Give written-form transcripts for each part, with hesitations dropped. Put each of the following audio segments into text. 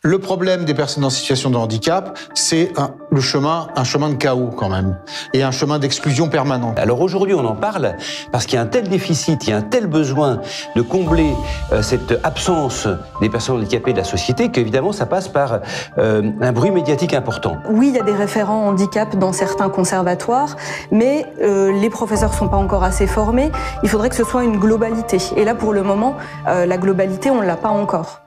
Le problème des personnes en situation de handicap, c'est un chemin de chaos quand même, et un chemin d'exclusion permanent. Alors aujourd'hui, on en parle parce qu'il y a un tel déficit, il y a un tel besoin de combler cette absence des personnes handicapées de la société qu'évidemment, ça passe par un bruit médiatique important. Oui, il y a des référents handicap dans certains conservatoires, mais les professeurs sont pas encore assez formés. Il faudrait que ce soit une globalité. Et là, pour le moment, la globalité, on l'a pas encore.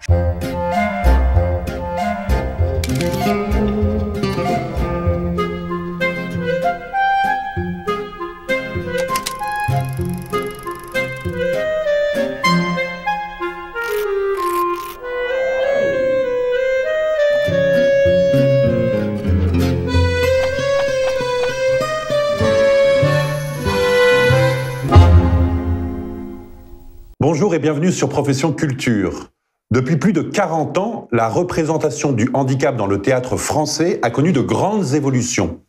Bonjour et bienvenue sur Profession Culture. Depuis plus de 40 ans, la représentation du handicap dans le théâtre français a connu de grandes évolutions.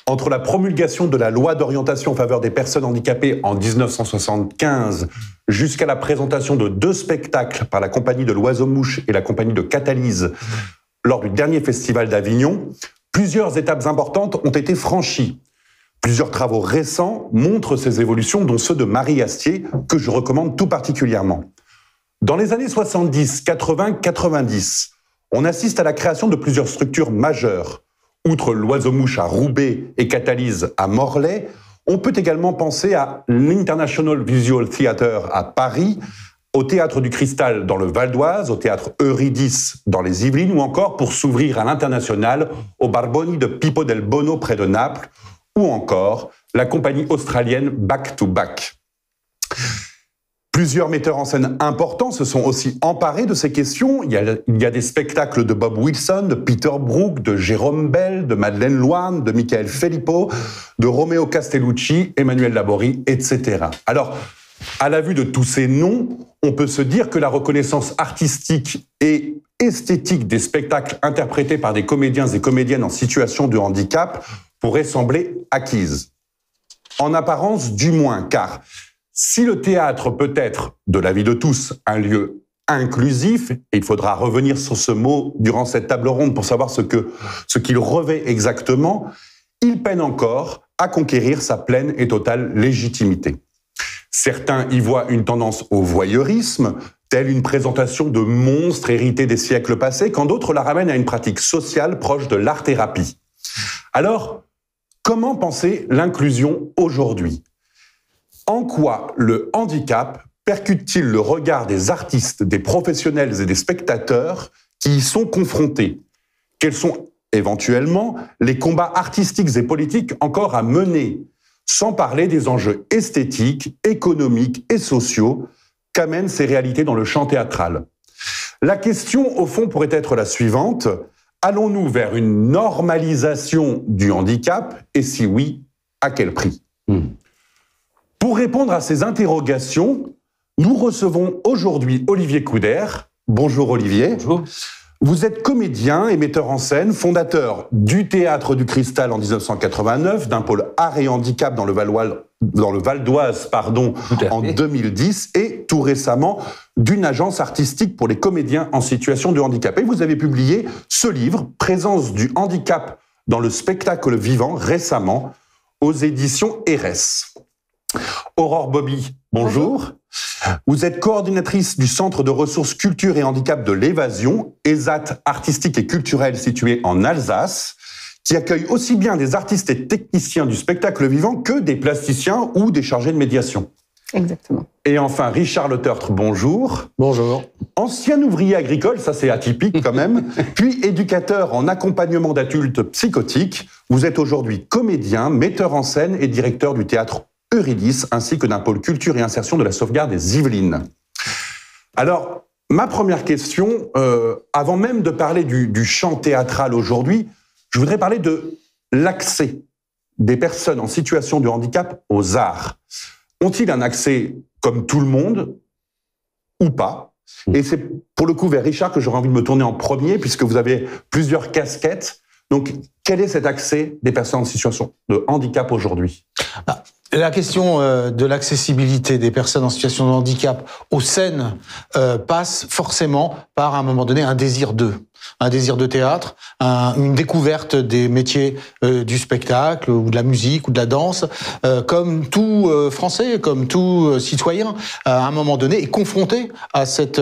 Entre la promulgation de la loi d'orientation en faveur des personnes handicapées en 1975 jusqu'à la présentation de 2 spectacles par la compagnie de l'Oiseau-Mouche et la compagnie de Catalyse lors du dernier festival d'Avignon, plusieurs étapes importantes ont été franchies. Plusieurs travaux récents montrent ces évolutions, dont ceux de Marie Astier, que je recommande tout particulièrement. Dans les années 70, 80, 90, on assiste à la création de plusieurs structures majeures. Outre l'Oiseau-Mouche à Roubaix et Catalyse à Morlaix, on peut également penser à l'International Visual Theatre à Paris, au Théâtre du Cristal dans le Val d'Oise, au Théâtre Eurydice dans les Yvelines, ou encore, pour s'ouvrir à l'international, au Barboni de Pipo del Bono près de Naples, ou encore la compagnie australienne Back to Back. Plusieurs metteurs en scène importants se sont aussi emparés de ces questions. Il y a des spectacles de Bob Wilson, de Peter Brook, de Jérôme Bell, de Madeleine Loine, de Michael Filippo, de Romeo Castellucci, Emmanuel Laborie, etc. Alors, à la vue de tous ces noms, on peut se dire que la reconnaissance artistique et esthétique des spectacles interprétés par des comédiens et comédiennes en situation de handicap pourrait sembler acquise. En apparence, du moins, car si le théâtre peut être, de l'avis de tous, un lieu inclusif, et il faudra revenir sur ce mot durant cette table ronde pour savoir ce qu'il revêt exactement, il peine encore à conquérir sa pleine et totale légitimité. Certains y voient une tendance au voyeurisme, telle une présentation de monstres hérités des siècles passés, quand d'autres la ramènent à une pratique sociale proche de l'art-thérapie. Alors, comment penser l'inclusion aujourd'hui ? En quoi le handicap percute-t-il le regard des artistes, des professionnels et des spectateurs qui y sont confrontés ? Quels sont éventuellement les combats artistiques et politiques encore à mener ? Sans parler des enjeux esthétiques, économiques et sociaux qu'amènent ces réalités dans le champ théâtral. La question, au fond, pourrait être la suivante. Allons-nous vers une normalisation du handicap et si oui, à quel prix ? Pour répondre à ces interrogations, nous recevons aujourd'hui Olivier Couder. Bonjour Olivier. Bonjour. Vous êtes comédien et metteur en scène, fondateur du Théâtre du Cristal en 1989, d'un pôle art et handicap dans le Val d'Oise, en 2010, et tout récemment d'une agence artistique pour les comédiens en situation de handicap. Et vous avez publié ce livre, Présence du handicap dans le spectacle vivant, récemment, aux éditions RS. Aurore Bobby, bonjour. Vous êtes coordinatrice du Centre de ressources culture et handicap de l'Évasion, ESAT artistique et culturel situé en Alsace, qui accueille aussi bien des artistes et techniciens du spectacle vivant que des plasticiens ou des chargés de médiation. Exactement. Et enfin, Richard Le Tertre, bonjour. Bonjour. Ancien ouvrier agricole, ça c'est atypique quand même, puis éducateur en accompagnement d'adultes psychotiques. Vous êtes aujourd'hui comédien, metteur en scène et directeur du théâtre Eurydice, ainsi que d'un pôle culture et insertion de la sauvegarde des Yvelines. Alors, ma première question, avant même de parler du champ théâtral aujourd'hui, je voudrais parler de l'accès des personnes en situation de handicap aux arts. Ont-ils un accès comme tout le monde ou pas ? Et c'est pour le coup vers Richard que j'aurais envie de me tourner en premier, puisque vous avez plusieurs casquettes. Donc, quel est cet accès des personnes en situation de handicap aujourd'hui ? La question de l'accessibilité des personnes en situation de handicap aux scènes passe forcément par, à un moment donné, un désir de théâtre, une découverte des métiers du spectacle ou de la musique ou de la danse, comme tout Français, comme tout citoyen, à un moment donné, est confronté à cette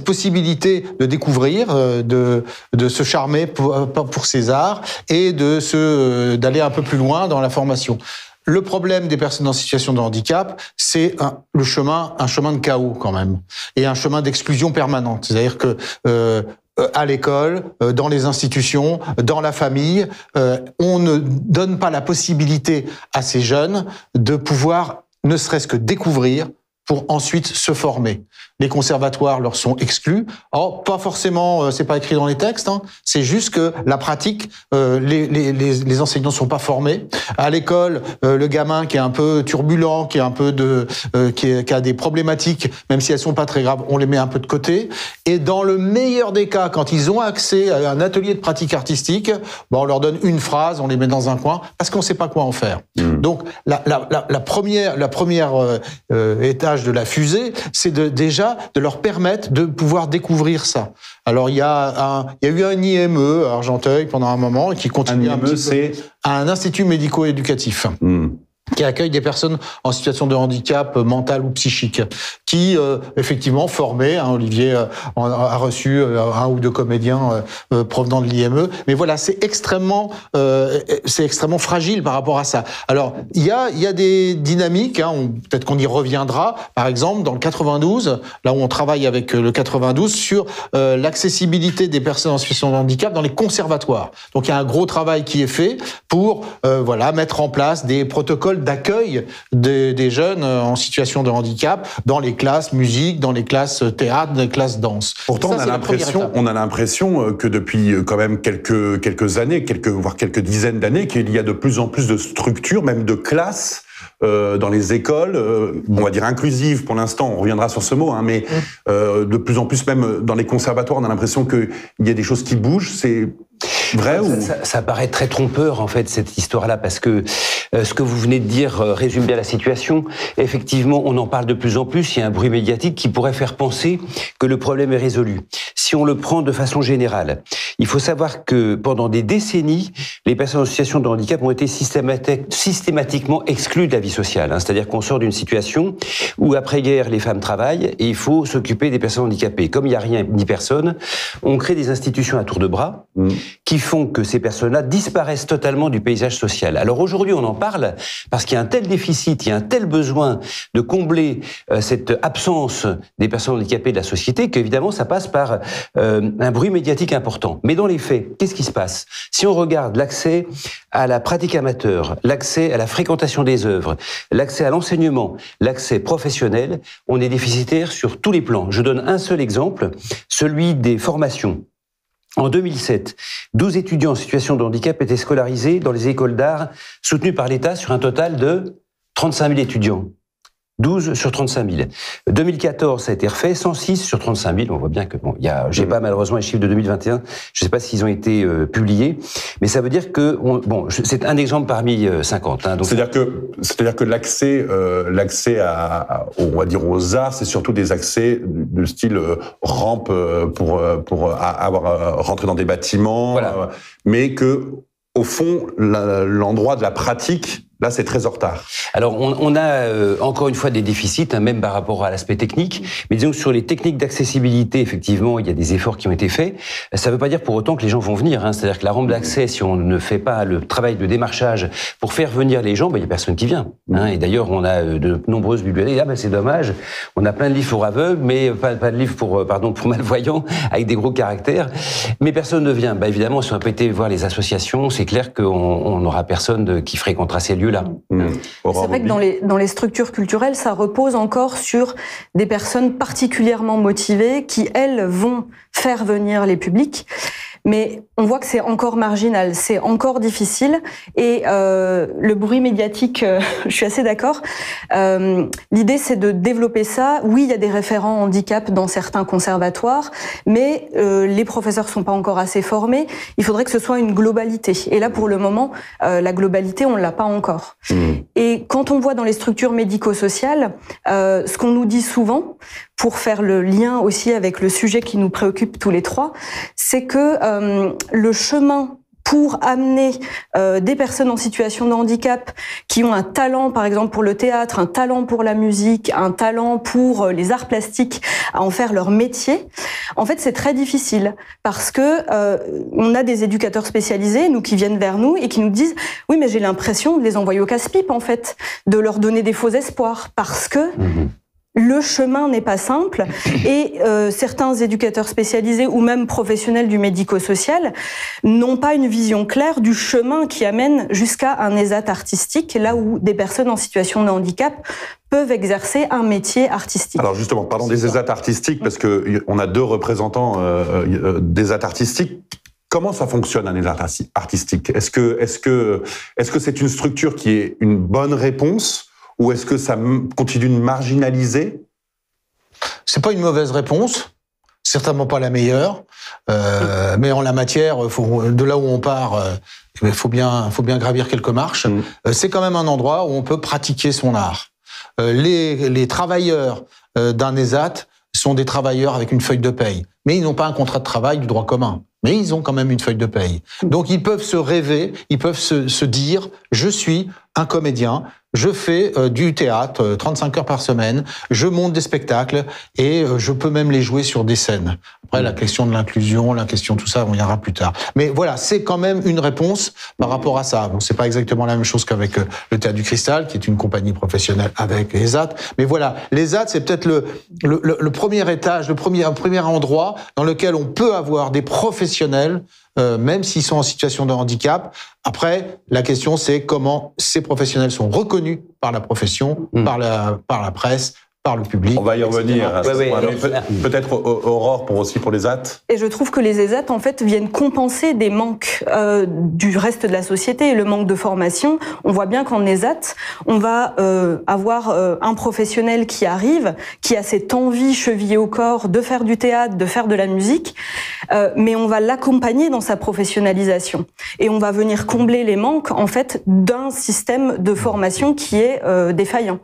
possibilité de découvrir, de se charmer pour ces arts et d'aller un peu plus loin dans la formation. Le problème des personnes en situation de handicap, c'est un chemin de chaos quand même, et un chemin d'exclusion permanente. C'est-à-dire que à l'école, dans les institutions, dans la famille, on ne donne pas la possibilité à ces jeunes de pouvoir ne serait-ce que découvrir pour ensuite se former. Les conservatoires leur sont exclus. Alors, pas forcément, c'est pas écrit dans les textes, hein, c'est juste que la pratique, les enseignants sont pas formés. À l'école, le gamin qui est un peu turbulent, qui est un peu qui a des problématiques, même si elles sont pas très graves, on les met un peu de côté. Et dans le meilleur des cas, quand ils ont accès à un atelier de pratique artistique, on leur donne une phrase, on les met dans un coin, parce qu'on sait pas quoi en faire. Donc, la première étage de la fusée, c'est déjà de leur permettre de pouvoir découvrir ça. Alors, il y a eu un IME à Argenteuil pendant un moment, qui continue un IME, c'est un institut médico-éducatif. Qui accueille des personnes en situation de handicap mental ou psychique, qui effectivement formés. Olivier a reçu un ou deux comédiens provenant de l'IME, mais voilà, c'est extrêmement fragile par rapport à ça. Alors il y a des dynamiques, peut-être qu'on y reviendra. Par exemple, dans le 92, là où on travaille avec le 92 sur l'accessibilité des personnes en situation de handicap dans les conservatoires. Donc il y a un gros travail qui est fait pour mettre en place des protocoles d'accueil des jeunes en situation de handicap dans les classes musique, dans les classes théâtre, dans les classes danse. Pourtant, on a l'impression que depuis quand même quelques années, voire quelques dizaines d'années, qu'il y a de plus en plus de structures, même de classes, dans les écoles, on va dire inclusives pour l'instant, on reviendra sur ce mot, mais de plus en plus même dans les conservatoires, on a l'impression qu'il y a des choses qui bougent. C'est vrai ou... Ça paraît très trompeur, en fait, cette histoire-là, parce que ce que vous venez de dire résume bien la situation. Effectivement, on en parle de plus en plus, il y a un bruit médiatique qui pourrait faire penser que le problème est résolu. Si on le prend de façon générale, il faut savoir que pendant des décennies, les personnes en situation de handicap ont été systématiquement exclues de la vie sociale. C'est-à-dire qu'on sort d'une situation où, après-guerre, les femmes travaillent et il faut s'occuper des personnes handicapées. Comme il n'y a rien ni personne, on crée des institutions à tour de bras qui font que ces personnes-là disparaissent totalement du paysage social. Alors aujourd'hui, on en parle parce qu'il y a un tel déficit, il y a un tel besoin de combler cette absence des personnes handicapées de la société qu'évidemment, ça passe par un bruit médiatique important. Mais dans les faits, qu'est-ce qui se passe? Si on regarde l'accès à la pratique amateur, l'accès à la fréquentation des œuvres, l'accès à l'enseignement, l'accès professionnel, on est déficitaire sur tous les plans. Je donne un seul exemple, celui des formations. En 2007, 12 étudiants en situation de handicap étaient scolarisés dans les écoles d'art soutenues par l'État sur un total de 35 000 étudiants. 12 sur 35 000. 2014, ça a été refait, 106 sur 35 000. On voit bien que j'ai pas malheureusement les chiffres de 2021. Je sais pas s'ils ont été publiés, mais ça veut dire que c'est un exemple parmi 50. Donc c'est-à-dire que l'accès on va dire aux arts, c'est surtout des accès de style rampe pour avoir rentré dans des bâtiments, voilà. Mais que au fond l'endroit de la pratique, là, c'est très en retard. Alors, on a encore une fois des déficits, même par rapport à l'aspect technique. Mais disons que sur les techniques d'accessibilité, effectivement, il y a des efforts qui ont été faits. Ça ne veut pas dire pour autant que les gens vont venir. C'est-à-dire que la rampe d'accès, si on ne fait pas le travail de démarchage pour faire venir les gens, il n'y a personne qui vient. Et d'ailleurs, on a de nombreuses bibliothèques. C'est dommage. On a plein de livres pour aveugles, mais pas de livres pour malvoyants, avec des gros caractères. Mais personne ne vient. Évidemment, si on n'a pas été voir les associations, c'est clair qu'on n'aura personne qui fréquentera ces lieux. C'est vrai que dans les structures culturelles, ça repose encore sur des personnes particulièrement motivées qui, elles, vont faire venir les publics. Mais on voit que c'est encore marginal, c'est encore difficile. Et le bruit médiatique, je suis assez d'accord. L'idée, c'est de développer ça. Oui, il y a des référents handicap dans certains conservatoires, mais les professeurs sont pas encore assez formés. Il faudrait que ce soit une globalité. Et là, pour le moment, la globalité, on l'a pas encore. Et quand on voit dans les structures médico-sociales, ce qu'on nous dit souvent, pour faire le lien aussi avec le sujet qui nous préoccupe tous les trois, c'est que le chemin pour amener des personnes en situation de handicap qui ont un talent, par exemple pour le théâtre, un talent pour la musique, un talent pour les arts plastiques, à en faire leur métier, en fait c'est très difficile parce que on a des éducateurs spécialisés, nous qui viennent vers nous et qui nous disent « Oui, mais j'ai l'impression de les envoyer au casse-pipe en fait, de leur donner des faux espoirs parce que… Le chemin n'est pas simple et certains éducateurs spécialisés ou même professionnels du médico-social n'ont pas une vision claire du chemin qui amène jusqu'à un ESAT artistique, là où des personnes en situation de handicap peuvent exercer un métier artistique. Alors justement, parlons des ESAT artistiques, parce qu'on a deux représentants d'ESAT artistiques. Comment ça fonctionne un ESAT artistique ? Est-ce que c'est une structure qui est une bonne réponse ? Ou est-ce que ça continue de marginaliser ? C'est pas une mauvaise réponse, certainement pas la meilleure, mais en la matière, de là où on part, il faut bien gravir quelques marches. C'est quand même un endroit où on peut pratiquer son art. Les travailleurs d'un ESAT sont des travailleurs avec une feuille de paye, mais ils n'ont pas un contrat de travail du droit commun. Mais ils ont quand même une feuille de paye. Donc ils peuvent se rêver, ils peuvent se dire « je suis un comédien, je fais du théâtre 35 heures par semaine, je monte des spectacles et je peux même les jouer sur des scènes ». Après, la question de l'inclusion, la question de tout ça, on y ira plus tard. Mais voilà, c'est quand même une réponse par rapport à ça. Bon, c'est pas exactement la même chose qu'avec le Théâtre du Cristal, qui est une compagnie professionnelle avec les ESAT. Mais voilà, les ESAT, c'est peut-être le premier étage, un premier endroit dans lequel on peut avoir des professionnels, même s'ils sont en situation de handicap. Après, la question, c'est comment ces professionnels sont reconnus par la profession, par la presse, par le public. On va y revenir. Peut-être Aurore pour les ESAT. Et je trouve que les ESAT, en fait, viennent compenser des manques du reste de la société et le manque de formation. On voit bien qu'en ESAT, on va avoir un professionnel qui arrive, qui a cette envie chevillée au corps de faire du théâtre, de faire de la musique, mais on va l'accompagner dans sa professionnalisation. Et on va venir combler les manques, en fait, d'un système de formation qui est défaillant.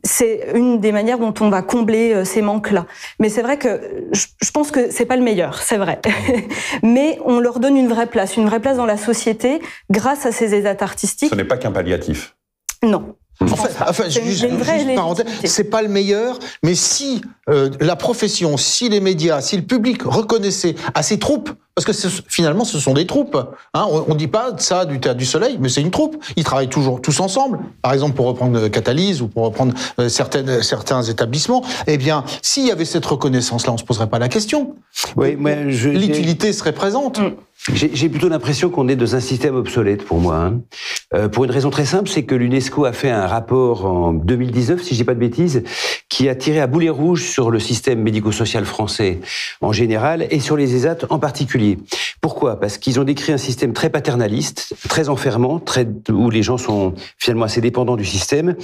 C'est une des manières dont on va combler ces manques-là. Mais c'est vrai que je pense que c'est pas le meilleur, c'est vrai. Mais on leur donne une vraie place dans la société grâce à ces ESAT artistiques. Ce n'est pas qu'un palliatif. Non. Juste parenthèse, c'est pas le meilleur, mais si la profession, si les médias, si le public reconnaissait à ces troupes, parce que finalement ce sont des troupes, hein, on dit pas ça du Théâtre du Soleil, mais c'est une troupe, ils travaillent toujours tous ensemble, par exemple pour reprendre Catalyse ou pour reprendre certains établissements, eh bien s'il y avait cette reconnaissance-là, on se poserait pas la question. Oui, l'utilité serait présente. J'ai plutôt l'impression qu'on est dans un système obsolète pour moi. Pour une raison très simple, c'est que l'UNESCO a fait un rapport en 2019, si je dis pas de bêtises, qui a tiré à boulet rouge sur le système médico-social français en général et sur les ESAT en particulier. Pourquoi ? Parce qu'ils ont décrit un système très paternaliste, très enfermant, où les gens sont finalement assez dépendants du système,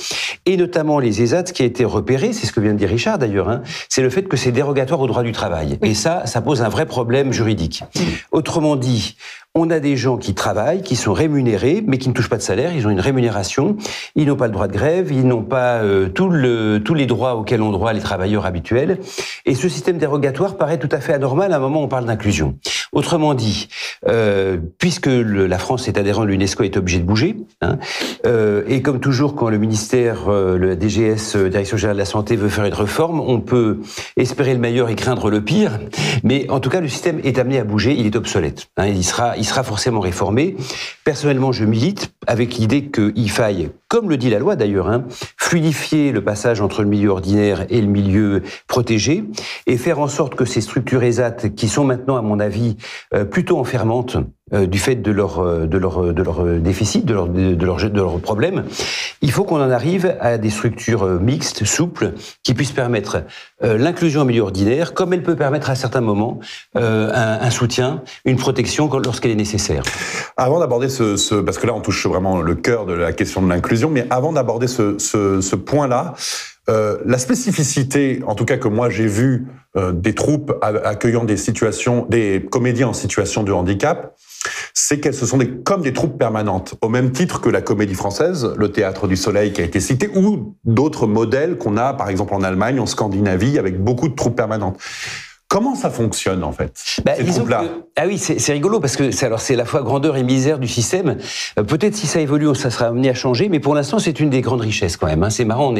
et notamment les ESAT, ce qui a été repéré, c'est ce que vient de dire Richard d'ailleurs, c'est le fait que c'est dérogatoire au droit du travail. Et ça pose un vrai problème juridique. Autrement dit, on a des gens qui travaillent, qui sont rémunérés, mais qui ne touchent pas de salaire, ils ont une rémunération, ils n'ont pas le droit de grève, ils n'ont pas tous les droits auxquels ont droit les travailleurs habituels. Et ce système dérogatoire paraît tout à fait anormal à un moment où on parle d'inclusion. Autrement dit, puisque la France est adhérente de l'UNESCO, est obligée de bouger, et comme toujours, quand le ministère, le DGS, Direction Générale de la Santé, veut faire une réforme, on peut espérer le meilleur et craindre le pire, mais en tout cas, le système est amené à bouger, il est obsolète. Il sera forcément réformé. Personnellement, je milite avec l'idée qu'il faille, comme le dit la loi d'ailleurs, fluidifier le passage entre le milieu ordinaire et le milieu protégé et faire en sorte que ces structures ESAT, qui sont maintenant, à mon avis, plutôt enfermantes, du fait de leur déficit, de leurs problèmes. Il faut qu'on en arrive à des structures mixtes, souples, qui puissent permettre l'inclusion en milieu ordinaire, comme elle peut permettre à certains moments un soutien, une protection lorsqu'elle est nécessaire. Avant d'aborder parce que là on touche vraiment le cœur de la question de l'inclusion, mais avant d'aborder ce point-là, la spécificité, en tout cas que moi j'ai vu des troupes accueillant des comédiens en situation de handicap, c'est qu'elles se sont comme des troupes permanentes, au même titre que la Comédie Française, le Théâtre du Soleil qui a été cité, ou d'autres modèles qu'on a par exemple en Allemagne, en Scandinavie, avec beaucoup de troupes permanentes. Comment ça fonctionne en fait, ces troupes-là ? Ah oui, c'est rigolo parce que c'est à la fois grandeur et misère du système. Peut-être si ça évolue, ça sera amené à changer, mais pour l'instant c'est une des grandes richesses quand même. C'est marrant,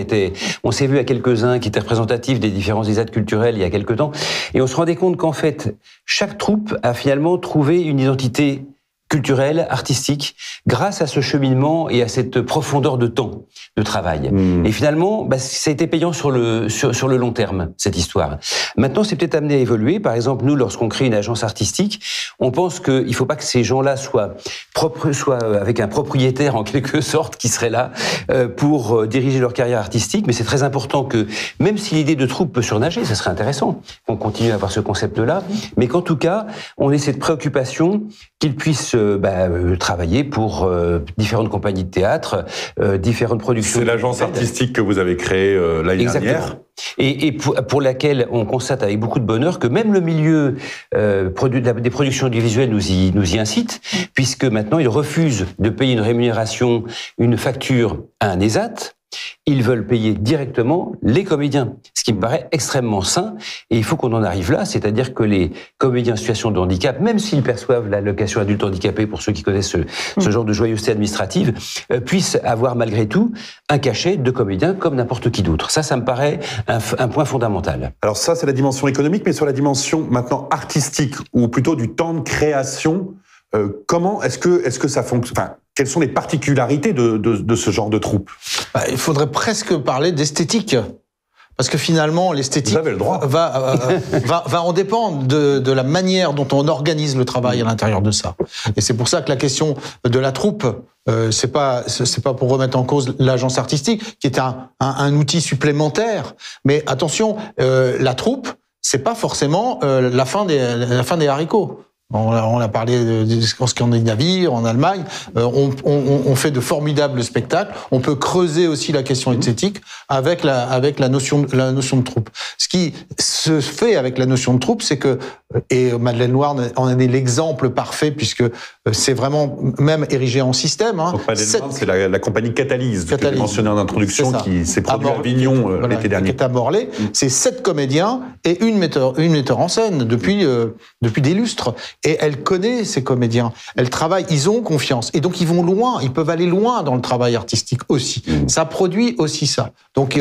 on s'est vu à quelques-uns qui étaient représentatifs des différents ESAT culturels il y a quelques temps, et on se rendait compte qu'en fait chaque troupe a finalement trouvé une identité culturelle, artistique, grâce à ce cheminement et à cette profondeur de temps de travail. Et finalement, ça a été payant sur le long terme, cette histoire. Maintenant, c'est peut-être amené à évoluer. Par exemple, nous, lorsqu'on crée une agence artistique, on pense qu'il ne faut pas que ces gens-là soient avec un propriétaire, en quelque sorte, qui serait là pour diriger leur carrière artistique. Mais c'est très important que, même si l'idée de troupe peut surnager, ça serait intéressant qu'on continue à avoir ce concept-là, mais qu'en tout cas, on ait cette préoccupation qu'ils puissent travailler pour différentes compagnies de théâtre, différentes productions. C'est l'agence artistique que vous avez créée l'année dernière. Et pour laquelle on constate avec beaucoup de bonheur que même le milieu des productions audiovisuelles nous y incite, puisque maintenant ils refusent de payer une rémunération, une facture à un ESAT. Ils veulent payer directement les comédiens, ce qui me paraît extrêmement sain, et il faut qu'on en arrive là, c'est-à-dire que les comédiens en situation de handicap, même s'ils perçoivent l'allocation adulte handicapé, pour ceux qui connaissent ce genre de joyeuseté administrative, puissent avoir malgré tout un cachet de comédien comme n'importe qui d'autre. Ça me paraît un point fondamental. Alors ça, c'est la dimension économique, mais sur la dimension maintenant artistique, ou plutôt du temps de création, comment est-ce que ça fonctionne ? Quelles sont les particularités de ce genre de troupe ? Il faudrait presque parler d'esthétique. Parce que finalement, l'esthétique va en dépendre de la manière dont on organise le travail à l'intérieur de ça. Et c'est pour ça que la question de la troupe, c'est pas pour remettre en cause l'agence artistique, qui est un outil supplémentaire. Mais attention, la troupe, c'est pas forcément la fin des haricots. On a parlé en Scandinavie, en Allemagne. On fait de formidables spectacles. On peut creuser aussi la question esthétique avec la notion de troupe. Ce qui se fait avec la notion de troupe, c'est que, et Madeleine Loire en est l'exemple parfait, puisque c'est vraiment même érigé en système. Donc Madeleine Loire, c'est la compagnie Catalyse, que tu mentionnais en introduction, qui s'est produite à Avignon l'été dernier. Qui est à Morlaix. C'est 7 comédiens et une metteur en scène depuis des lustres. Et elle connaît ces comédiens, elle travaille, ils ont confiance. Et donc ils vont loin, ils peuvent aller loin dans le travail artistique aussi. Ça produit aussi ça. Donc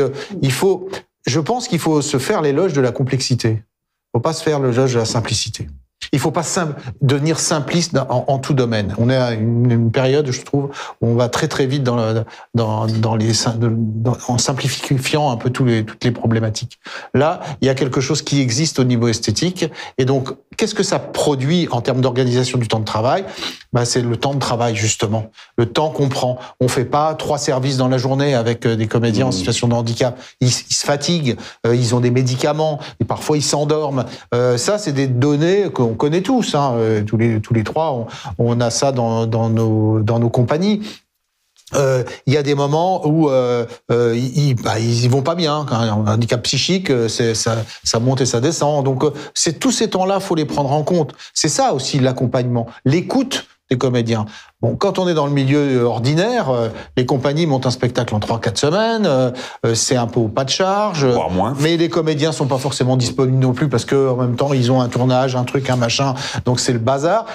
je pense qu'il faut se faire l'éloge de la complexité. Il ne faut pas se faire l'éloge de la simplicité. Il ne faut pas devenir simpliste en tout domaine. On est à une période, je trouve, où on va très très vite en simplifiant un peu toutes les problématiques. Là, il y a quelque chose qui existe au niveau esthétique. Et donc, qu'est-ce que ça produit en termes d'organisation du temps de travail ? C'est le temps de travail, justement. Le temps qu'on prend. On ne fait pas 3 services dans la journée avec des comédiens en situation de handicap. Ils se fatiguent, ils ont des médicaments, et parfois ils s'endorment. Ça, c'est des données qu'on connaît tous. Tous les 3, on a ça dans nos compagnies. Il y a des moments où ils vont pas bien. Un handicap psychique, ça monte et ça descend. Donc, c'est tous ces temps-là, faut les prendre en compte. C'est ça aussi l'accompagnement, l'écoute des comédiens. Bon, quand on est dans le milieu ordinaire, les compagnies montent un spectacle en 3-4 semaines, c'est un peu au pas de charge. Voire moins. Mais les comédiens sont pas forcément disponibles non plus parce que en même temps, ils ont un tournage, un truc, un machin. Donc c'est le bazar.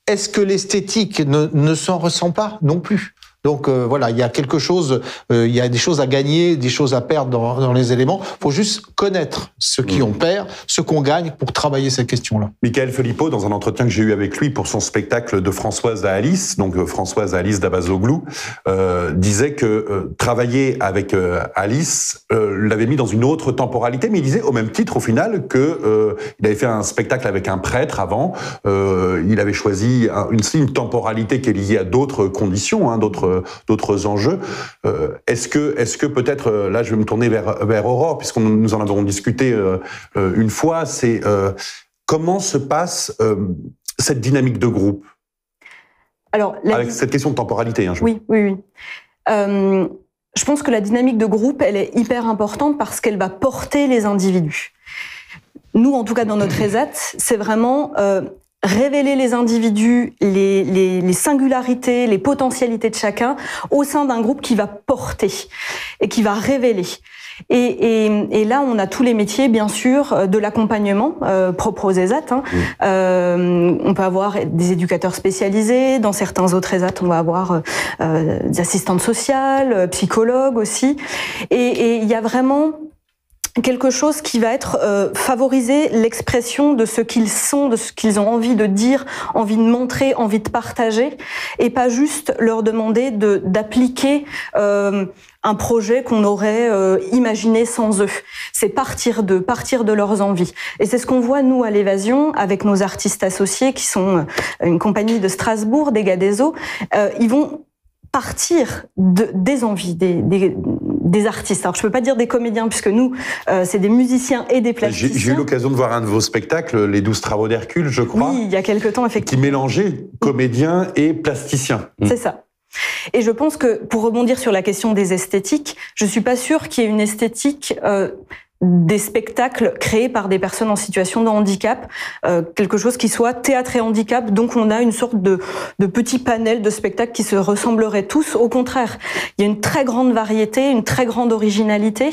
Est-ce que l'esthétique ne s'en ressent pas non plus ? Donc voilà, il y a quelque chose, il y a des choses à gagner, des choses à perdre dans les éléments. Il faut juste connaître ce qu'on perd, ce qu'on gagne pour travailler cette question-là. Michael Philippot, dans un entretien que j'ai eu avec lui pour son spectacle de Françoise à Alice, donc Françoise Alice Davazoglou, disait que travailler avec Alice l'avait mis dans une autre temporalité, mais il disait au même titre au final que il avait fait un spectacle avec un prêtre avant, il avait choisi une temporalité qui est liée à d'autres conditions, d'autres enjeux. Est-ce que peut-être, là je vais me tourner vers Aurore, puisque nous en avons discuté une fois, c'est comment se passe cette dynamique de groupe? Alors, avec cette question de temporalité. Oui. Je pense que la dynamique de groupe, elle est hyper importante parce qu'elle va porter les individus. Nous, en tout cas dans notre ESAT, c'est vraiment révéler les individus, les singularités, les potentialités de chacun au sein d'un groupe qui va porter et qui va révéler. Et là, on a tous les métiers, bien sûr, de l'accompagnement propre aux ESAT. On peut avoir des éducateurs spécialisés. Dans certains autres ESAT, on va avoir des assistantes sociales, psychologues aussi. Et il y a vraiment quelque chose qui va être favoriser l'expression de ce qu'ils sont, de ce qu'ils ont envie de dire, envie de montrer, envie de partager, et pas juste leur demander d'appliquer un projet qu'on aurait imaginé sans eux. C'est partir de leurs envies. Et c'est ce qu'on voit, nous, à l'Évasion, avec nos artistes associés, qui sont une compagnie de Strasbourg, des Gadezo. Ils vont partir des envies des artistes. Alors je peux pas dire des comédiens puisque nous c'est des musiciens et des plasticiens. J'ai eu l'occasion de voir un de vos spectacles, les 12 travaux d'Hercule, je crois. Oui, il y a quelque temps effectivement. Qui mélangeait comédiens et plasticiens. C'est ça. Et je pense que pour rebondir sur la question des esthétiques, je suis pas sûre qu'il y ait une esthétique des spectacles créés par des personnes en situation de handicap, quelque chose qui soit théâtre et handicap, donc on a une sorte de petit panel de spectacles qui se ressembleraient tous. Au contraire, il y a une très grande variété, une très grande originalité,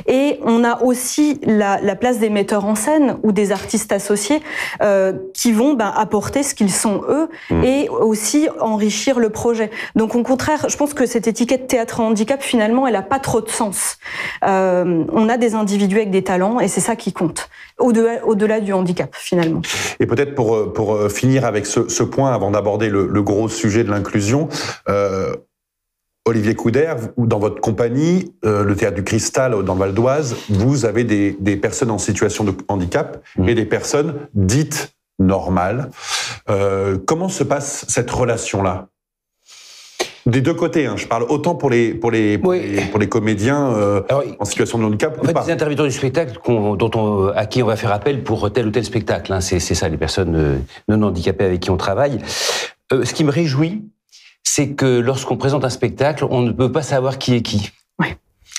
et on a aussi la place des metteurs en scène ou des artistes associés qui vont apporter ce qu'ils sont eux et aussi enrichir le projet. Donc au contraire, je pense que cette étiquette théâtre et handicap, finalement, elle a pas trop de sens. On a des individus avec des talents, et c'est ça qui compte, au-delà du handicap, finalement. Et peut-être pour finir avec ce point, avant d'aborder le gros sujet de l'inclusion, Olivier Couder, dans votre compagnie, le Théâtre du Cristal dans le Val d'Oise, vous avez des personnes en situation de handicap et des personnes dites normales. Comment se passe cette relation-là ? Des deux côtés, je parle autant pour les comédiens en situation de handicap. En fait, les intermittents du spectacle à qui on va faire appel pour tel ou tel spectacle, c'est ça, les personnes non handicapées avec qui on travaille. Ce qui me réjouit, c'est que lorsqu'on présente un spectacle, on ne peut pas savoir qui est qui. Ouais.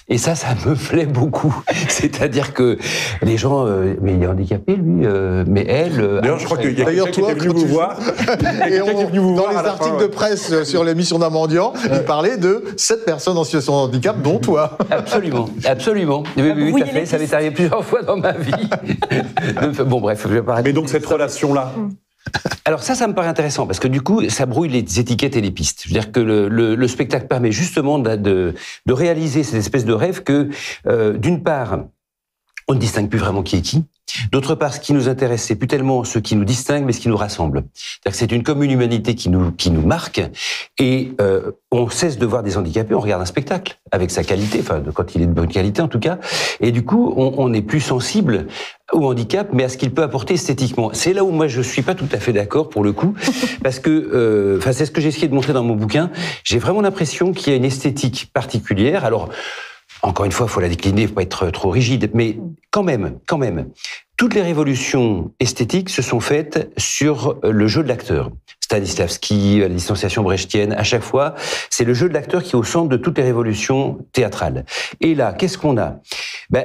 Et ça me plaît beaucoup. C'est-à-dire que les gens, mais il est handicapé, lui, mais elle... D'ailleurs, je crois qu'il y a quelqu'un qui est venu vous voir. Dans les articles de presse sur l'émission d'un mendiant, il parlait de 7 personnes en situation de handicap, dont toi. Absolument. Oui, tout à fait. Ça m'est arrivé plusieurs fois dans ma vie. Bon, bref, je vais pas arrêter. Mais donc, cette relation-là... Alors ça me paraît intéressant, parce que du coup, ça brouille les étiquettes et les pistes. Je veux dire que le spectacle permet justement de réaliser cette espèce de rêve que, d'une part, on ne distingue plus vraiment qui est qui. D'autre part, ce qui nous intéresse, c'est plus tellement ce qui nous distingue, mais ce qui nous rassemble. C'est-à-dire que c'est une commune humanité qui nous marque, et on cesse de voir des handicapés, on regarde un spectacle, avec sa qualité, enfin, quand il est de bonne qualité en tout cas, et du coup, on est plus sensible au handicap, mais à ce qu'il peut apporter esthétiquement. C'est là où moi je suis pas tout à fait d'accord pour le coup, parce que, c'est ce que j'ai essayé de montrer dans mon bouquin, j'ai vraiment l'impression qu'il y a une esthétique particulière, alors... Encore une fois, il faut la décliner, il ne faut pas être trop rigide, mais quand même, toutes les révolutions esthétiques se sont faites sur le jeu de l'acteur. Stanislavski, la distanciation brechtienne, à chaque fois, c'est le jeu de l'acteur qui est au centre de toutes les révolutions théâtrales. Et là, qu'est-ce qu'on a ?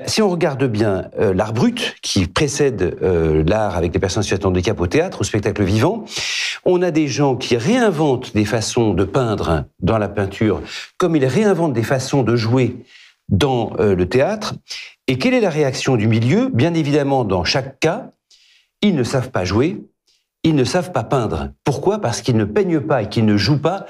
Si on regarde bien l'art brut, qui précède l'art avec les personnes en situation de handicap au théâtre, au spectacle vivant, on a des gens qui réinventent des façons de peindre dans la peinture, comme ils réinventent des façons de jouer dans le théâtre. Et quelle est la réaction du milieu ? Bien évidemment, dans chaque cas, ils ne savent pas jouer, ils ne savent pas peindre. Pourquoi ? Parce qu'ils ne peignent pas et qu'ils ne jouent pas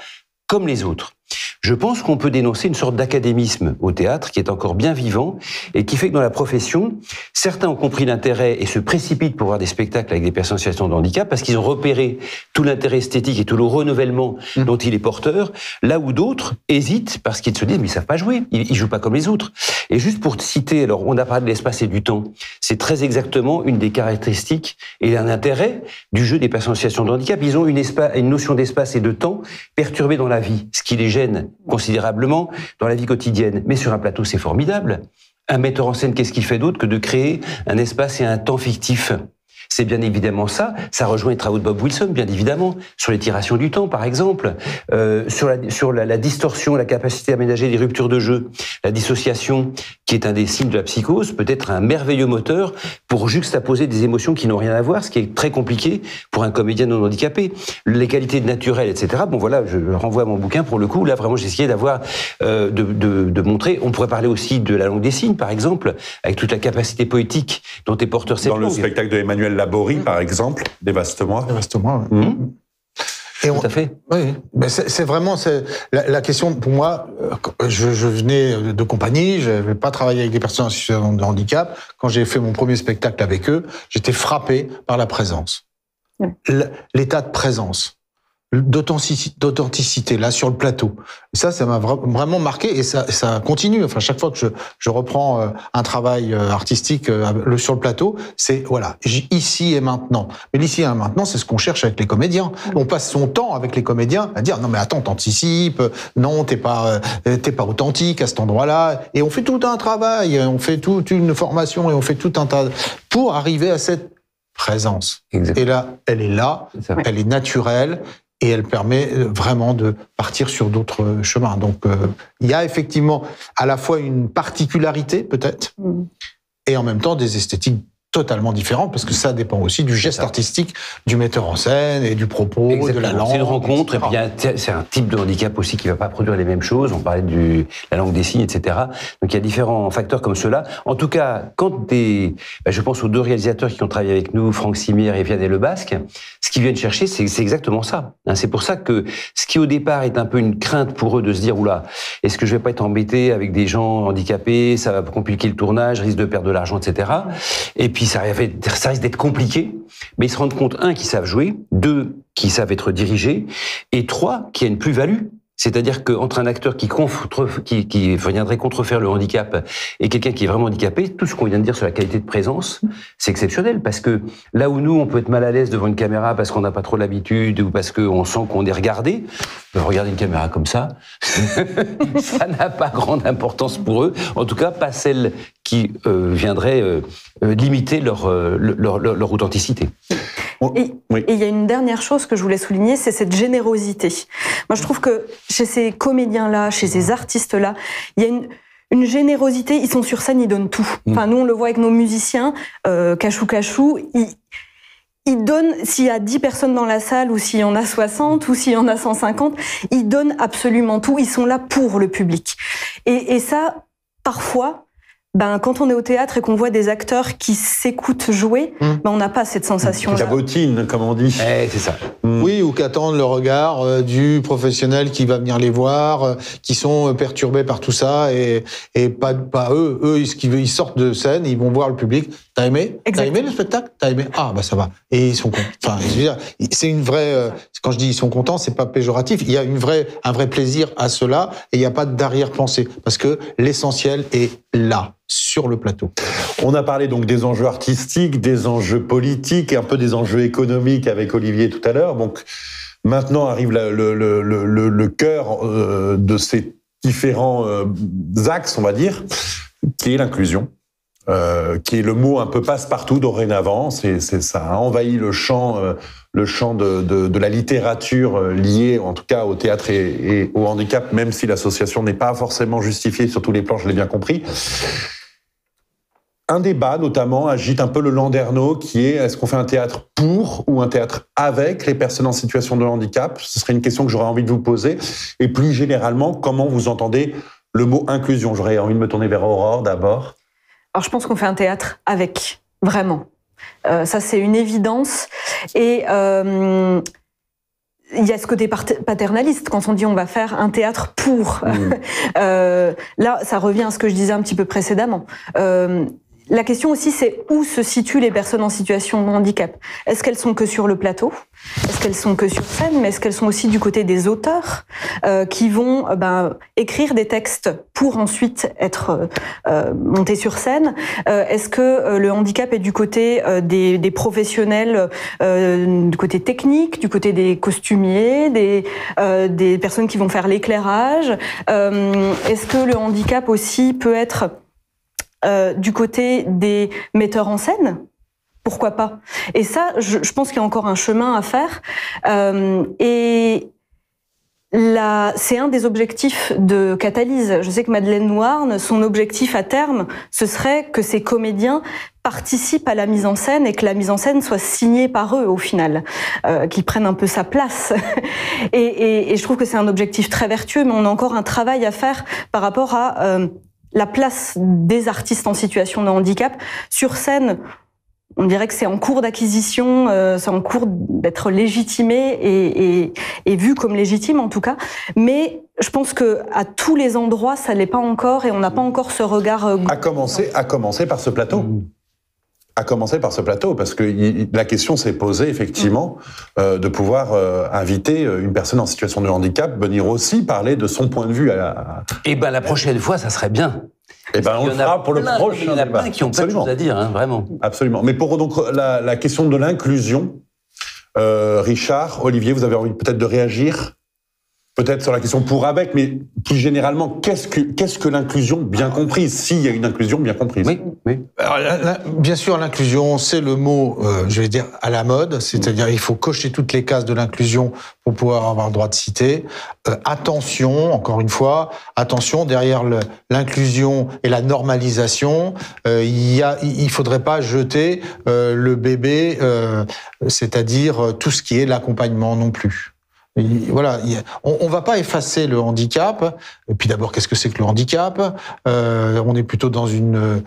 comme les autres. Je pense qu'on peut dénoncer une sorte d'académisme au théâtre qui est encore bien vivant et qui fait que dans la profession, certains ont compris l'intérêt et se précipitent pour voir des spectacles avec des personnes en situation de handicap parce qu'ils ont repéré tout l'intérêt esthétique et tout le renouvellement dont il est porteur, là où d'autres hésitent parce qu'ils se disent mais ils savent pas jouer, ils jouent pas comme les autres. Et juste pour citer, alors on a parlé de l'espace et du temps, c'est très exactement une des caractéristiques et un intérêt du jeu des personnes en situation de handicap. Ils ont une notion d'espace et de temps perturbée dans la vie, ce qui les gêne considérablement dans la vie quotidienne. Mais sur un plateau, c'est formidable. Un metteur en scène, qu'est-ce qu'il fait d'autre que de créer un espace et un temps fictif ? C'est bien évidemment ça. Ça rejoint les travaux de Bob Wilson, bien évidemment, sur l'étiration du temps, par exemple, sur la distorsion, la capacité à aménager les ruptures de jeu, la dissociation, qui est un des signes de la psychose, peut être un merveilleux moteur pour juxtaposer des émotions qui n'ont rien à voir, ce qui est très compliqué pour un comédien non handicapé. Les qualités naturelles, etc. Bon, voilà, je renvoie à mon bouquin pour le coup. Là, vraiment, j'ai essayé d'avoir, de montrer. On pourrait parler aussi de la langue des signes, par exemple, avec toute la capacité poétique dont est porteur cette langue. Dans le spectacle de Emmanuel Laborie, par exemple, Dévaste-moi. Dévaste-moi. Et tout à fait. Oui, mais c'est vraiment la question pour moi. Je venais de compagnie, je n'avais pas travaillé avec des personnes en situation de handicap. Quand j'ai fait mon premier spectacle avec eux, j'étais frappé par la présence, l'état de présence, d'authenticité là sur le plateau. Et ça m'a vraiment marqué et ça continue. Enfin, chaque fois que je reprends un travail artistique sur le plateau, c'est voilà, ici et maintenant. Mais l'ici et maintenant, c'est ce qu'on cherche avec les comédiens. On passe son temps avec les comédiens à dire non mais attends, t'anticipes, non t'es pas authentique à cet endroit-là. Et on fait tout un travail, on fait toute une formation et on fait tout un tas pour arriver à cette présence. Exactement. Et là, elle est là, elle est naturelle. Et elle permet vraiment de partir sur d'autres chemins. Donc, il y a effectivement à la fois une particularité, peut-être, et en même temps des esthétiques totalement différentes, parce que ça dépend aussi du geste artistique du metteur en scène et du propos, de la langue. C'est une rencontre, etc. et puis c'est un type de handicap aussi qui ne va pas produire les mêmes choses. On parlait de la langue des signes, etc. Donc il y a différents facteurs comme cela. En tout cas, quand je pense aux deux réalisateurs qui ont travaillé avec nous, Franck Simière et Vianney Lebasque, ce qu'ils viennent chercher, c'est exactement ça. C'est pour ça que ce qui au départ est un peu une crainte pour eux de se dire oula, est-ce que je vais pas être embêté avec des gens handicapés, ça va compliquer le tournage, risque de perdre de l'argent, etc. Et puis ça risque d'être compliqué, mais ils se rendent compte, 1, qu'ils savent jouer, 2, qu'ils savent être dirigés, et 3, qu'il y a une plus-value. C'est-à-dire qu'entre un acteur qui viendrait contrefaire le handicap et quelqu'un qui est vraiment handicapé, tout ce qu'on vient de dire sur la qualité de présence, c'est exceptionnel. Parce que là où nous, on peut être mal à l'aise devant une caméra parce qu'on n'a pas trop l'habitude ou parce qu'on sent qu'on est regardé, regarder une caméra comme ça, ça n'a pas grande importance pour eux. En tout cas, pas celle qui viendrait limiter leur authenticité. Et il y a une dernière chose que je voulais souligner, c'est cette générosité. Moi, je trouve que chez ces comédiens-là, chez ces artistes-là, il y a une générosité. Ils sont sur scène, ils donnent tout. Enfin, nous, on le voit avec nos musiciens, cachou, ils donnent, s'il y a 10 personnes dans la salle, ou s'il y en a 60, ou s'il y en a 150, ils donnent absolument tout. Ils sont là pour le public. Et ça, parfois, quand on est au théâtre et qu'on voit des acteurs qui s'écoutent jouer, on n'a pas cette sensation-là. Cabotine, comme on dit. C'est ça. Oui, ou qu'attendent le regard du professionnel qui va venir les voir, qui sont perturbés par tout ça, et pas eux. Eux, ils sortent de scène, ils vont voir le public. T'as aimé ? T'as aimé le spectacle ? T'as aimé ? Ah, ça va. Et ils sont contents. Enfin, je veux dire, c'est une vraie. Quand je dis ils sont contents, c'est pas péjoratif. Il y a un vrai plaisir à cela, et il n'y a pas d'arrière-pensée, parce que l'essentiel est là, sur le plateau. On a parlé donc des enjeux artistiques, des enjeux politiques et un peu des enjeux économiques avec Olivier tout à l'heure. Donc maintenant arrive le cœur de ces différents axes, on va dire, qui est l'inclusion. Qui est le mot un peu passe-partout dorénavant. Ça a envahi le champ de la littérature liée, en tout cas, au théâtre et au handicap, même si l'association n'est pas forcément justifiée sur tous les plans, je l'ai bien compris. Un débat, notamment, agite un peu le landerneau, qui est qu'on fait un théâtre pour ou un théâtre avec les personnes en situation de handicap ? Ce serait une question que j'aurais envie de vous poser. Et plus généralement, comment vous entendez le mot inclusion ? J'aurais envie de me tourner vers Aurore d'abord. Alors, je pense qu'on fait un théâtre avec, vraiment. Ça, c'est une évidence. Et il y a ce côté paternaliste quand on dit on va faire un théâtre pour. Là, ça revient à ce que je disais un petit peu précédemment. La question aussi, c'est où se situent les personnes en situation de handicap. Est-ce qu'elles sont que sur le plateau ? Est-ce qu'elles sont que sur scène ? Mais est-ce qu'elles sont aussi du côté des auteurs qui vont écrire des textes pour ensuite être montés sur scène ? Est-ce que le handicap est du côté des professionnels, du côté technique, du côté des costumiers, des personnes qui vont faire l'éclairage ? Est-ce que le handicap aussi peut être du côté des metteurs en scène, pourquoi pas ? Et ça, je pense qu'il y a encore un chemin à faire. Et là, c'est un des objectifs de Catalyse. Je sais que Madeleine Noirne, son objectif à terme, ce serait que ces comédiens participent à la mise en scène et que la mise en scène soit signée par eux au final, qu'ils prennent un peu sa place. Et je trouve que c'est un objectif très vertueux, mais on a encore un travail à faire par rapport à la place des artistes en situation de handicap sur scène. On dirait que c'est en cours d'acquisition, c'est en cours d'être légitimé et vu comme légitime en tout cas. Mais je pense que à tous les endroits, ça l'est pas encore et on n'a pas encore ce regard. À commencer par ce plateau. À commencer par ce plateau, parce que la question s'est posée effectivement de pouvoir inviter une personne en situation de handicap, venir aussi parler de son point de vue. Et la prochaine fois, ça serait bien. Et on le fera pour le prochain. Il y en a plein qui ont plein de choses à dire, vraiment. Absolument. Mais pour donc la question de l'inclusion, Richard, Olivier, vous avez envie peut-être de réagir ? Peut-être sur la question pour avec, mais plus généralement, qu'est-ce que l'inclusion bien comprise, s'il y a une inclusion bien comprise ? Oui. Alors, bien sûr, l'inclusion, c'est le mot, je vais dire, à la mode, c'est-à-dire il faut cocher toutes les cases de l'inclusion pour pouvoir avoir le droit de citer. Attention, encore une fois, attention, derrière l'inclusion et la normalisation, il faudrait pas jeter le bébé, c'est-à-dire tout ce qui est l'accompagnement non plus. Voilà, on va pas effacer le handicap. Et puis d'abord, qu'est-ce que c'est que le handicap ? On est plutôt dans une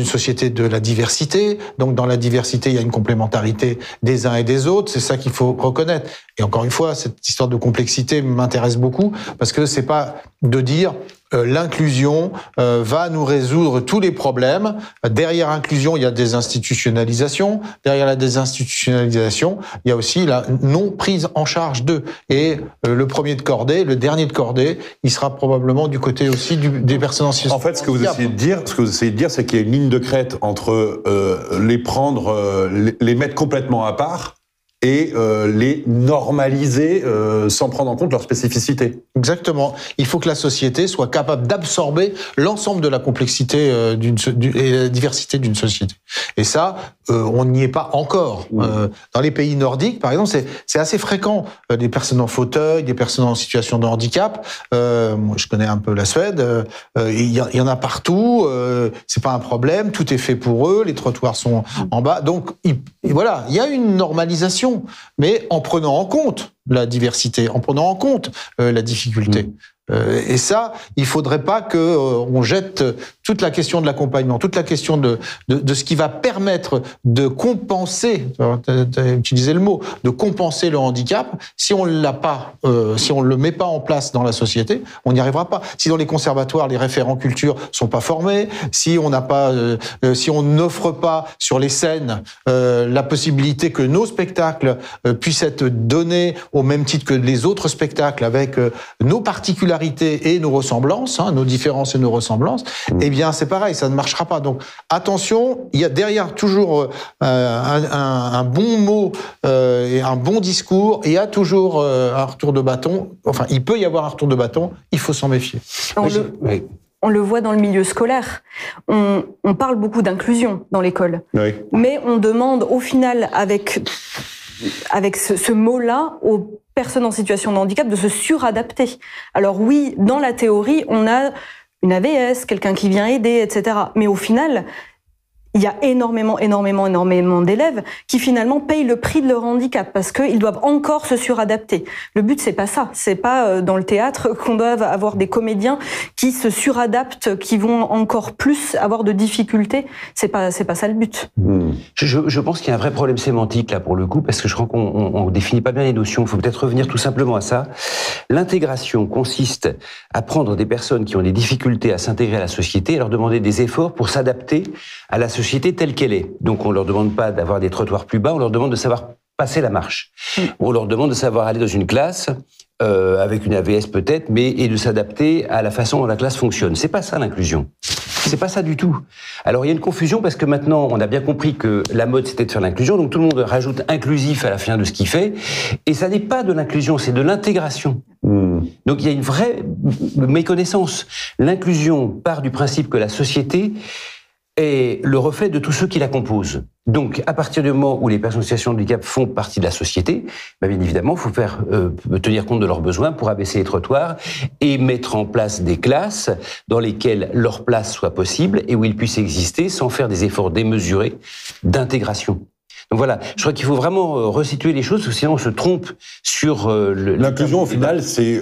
société de la diversité. Donc dans la diversité, il y a une complémentarité des uns et des autres. C'est ça qu'il faut reconnaître. Et encore une fois, cette histoire de complexité m'intéresse beaucoup parce que c'est pas de dire l'inclusion va nous résoudre tous les problèmes. Derrière l'inclusion, il y a des institutionnalisations. Derrière la désinstitutionnalisation, il y a aussi la non prise en charge d'eux. Et le premier de cordée, le dernier de cordée, il sera probablement du côté aussi des personnes en situation. En fait, ce que vous essayez de dire, c'est qu'il y a une ligne de crête entre les mettre complètement à part et les normaliser sans prendre en compte leur spécificité. Exactement. Il faut que la société soit capable d'absorber l'ensemble de la complexité et la diversité d'une société. Et ça, on n'y est pas encore. Dans les pays nordiques, par exemple, c'est assez fréquent. Des personnes en fauteuil, des personnes en situation de handicap. Moi, je connais un peu la Suède. Il y en a partout. C'est pas un problème. Tout est fait pour eux. Les trottoirs sont en bas. Donc, voilà, il y a une normalisation, mais en prenant en compte la diversité, en prenant en compte la difficulté. Et ça, il faudrait pas que on jette toute la question de l'accompagnement, toute la question de ce qui va permettre de compenser, tu as utilisé le mot, de compenser le handicap. Si on l'a pas, si on le met pas en place dans la société, on n'y arrivera pas. Si dans les conservatoires, les référents culture sont pas formés, si on n'a pas, si on n'offre pas sur les scènes la possibilité que nos spectacles puissent être donnés au même titre que les autres spectacles avec nos particularités et nos ressemblances, nos différences et nos ressemblances, eh bien c'est pareil, ça ne marchera pas. Donc attention, il y a derrière toujours un bon mot et un bon discours, et il y a toujours un retour de bâton. Enfin, il peut y avoir un retour de bâton, il faut s'en méfier. On le voit dans le milieu scolaire. On parle beaucoup d'inclusion dans l'école, mais on demande au final avec ce mot-là aux personnes en situation de handicap de se suradapter. Alors oui, dans la théorie, on a une AVS, quelqu'un qui vient aider, etc. Mais au final, il y a énormément d'élèves qui finalement payent le prix de leur handicap parce qu'ils doivent encore se suradapter. Le but, c'est pas ça. C'est pas dans le théâtre qu'on doit avoir des comédiens qui se suradaptent, qui vont encore plus avoir de difficultés. C'est pas ça le but. Je pense qu'il y a un vrai problème sémantique là pour le coup, parce que je crois qu'on définit pas bien les notions. Il faut peut-être revenir tout simplement à ça. L'intégration consiste à prendre des personnes qui ont des difficultés à s'intégrer à la société et leur demander des efforts pour s'adapter à la société telle qu'elle est. Donc on leur demande pas d'avoir des trottoirs plus bas, on leur demande de savoir passer la marche. On leur demande de savoir aller dans une classe avec une AVS peut-être, et de s'adapter à la façon dont la classe fonctionne. C'est pas ça l'inclusion. C'est pas ça du tout. Alors il y a une confusion parce que maintenant on a bien compris que la mode c'était de faire l'inclusion, donc tout le monde rajoute inclusif à la fin de ce qu'il fait, et ça n'est pas de l'inclusion, c'est de l'intégration. Donc il y a une vraie méconnaissance. L'inclusion part du principe que la société est le reflet de tous ceux qui la composent. Donc, à partir du moment où les personnes en situation de handicap font partie de la société, bien évidemment, il faut tenir compte de leurs besoins pour abaisser les trottoirs et mettre en place des classes dans lesquelles leur place soit possible et où ils puissent exister sans faire des efforts démesurés d'intégration. Donc voilà, je crois qu'il faut vraiment resituer les choses, parce que sinon on se trompe sur l'inclusion. Au final, c'est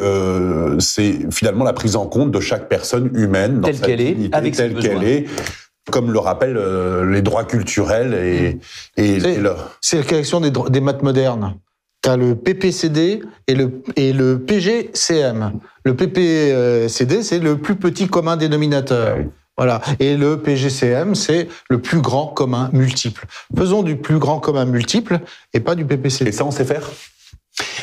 finalement la prise en compte de chaque personne humaine dans telle qu'elle est, avec ses besoins. Telle qu'elle est. Comme le rappellent les droits culturels c'est la collection des maths modernes. Tu as le PPCD et le PGCM. Le PPCD, c'est le plus petit commun dénominateur. Oui. Voilà. Et le PGCM, c'est le plus grand commun multiple. Faisons du plus grand commun multiple et pas du PPCD. Et ça, on sait faire ?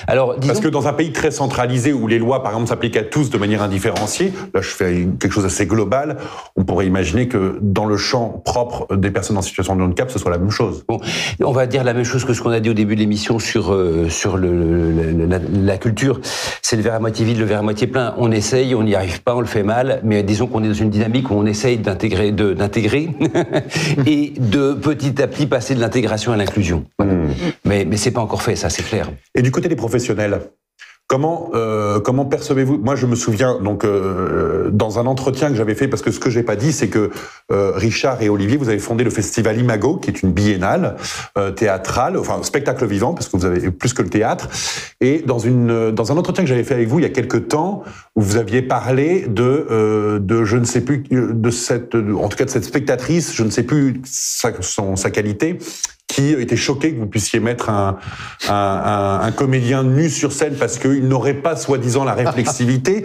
Alors, parce que dans un pays très centralisé où les lois, par exemple, s'appliquent à tous de manière indifférenciée, là je fais quelque chose d'assez global, on pourrait imaginer que dans le champ propre des personnes en situation de handicap, ce soit la même chose. Bon, on va dire la même chose que ce qu'on a dit au début de l'émission sur la culture. C'est le verre à moitié vide, le verre à moitié plein. On essaye, on n'y arrive pas, on le fait mal, mais disons qu'on est dans une dynamique où on essaye d'intégrer et de petit à petit passer de l'intégration à l'inclusion. Voilà. Mais c'est pas encore fait, ça c'est clair. Et du côté des professionnels, comment percevez-vous ? Moi, je me souviens donc dans un entretien que j'avais fait, parce que ce que j'ai pas dit, c'est que Richard et Olivier, vous avez fondé le festival Imago, qui est une biennale théâtrale, enfin spectacle vivant, parce que vous avez plus que le théâtre. Et dans un entretien que j'avais fait avec vous il y a quelques temps, où vous aviez parlé de je ne sais plus de cette spectatrice, je ne sais plus sa qualité, qui était choqué que vous puissiez mettre un comédien nu sur scène parce qu'il n'aurait pas soi-disant la réflexivité.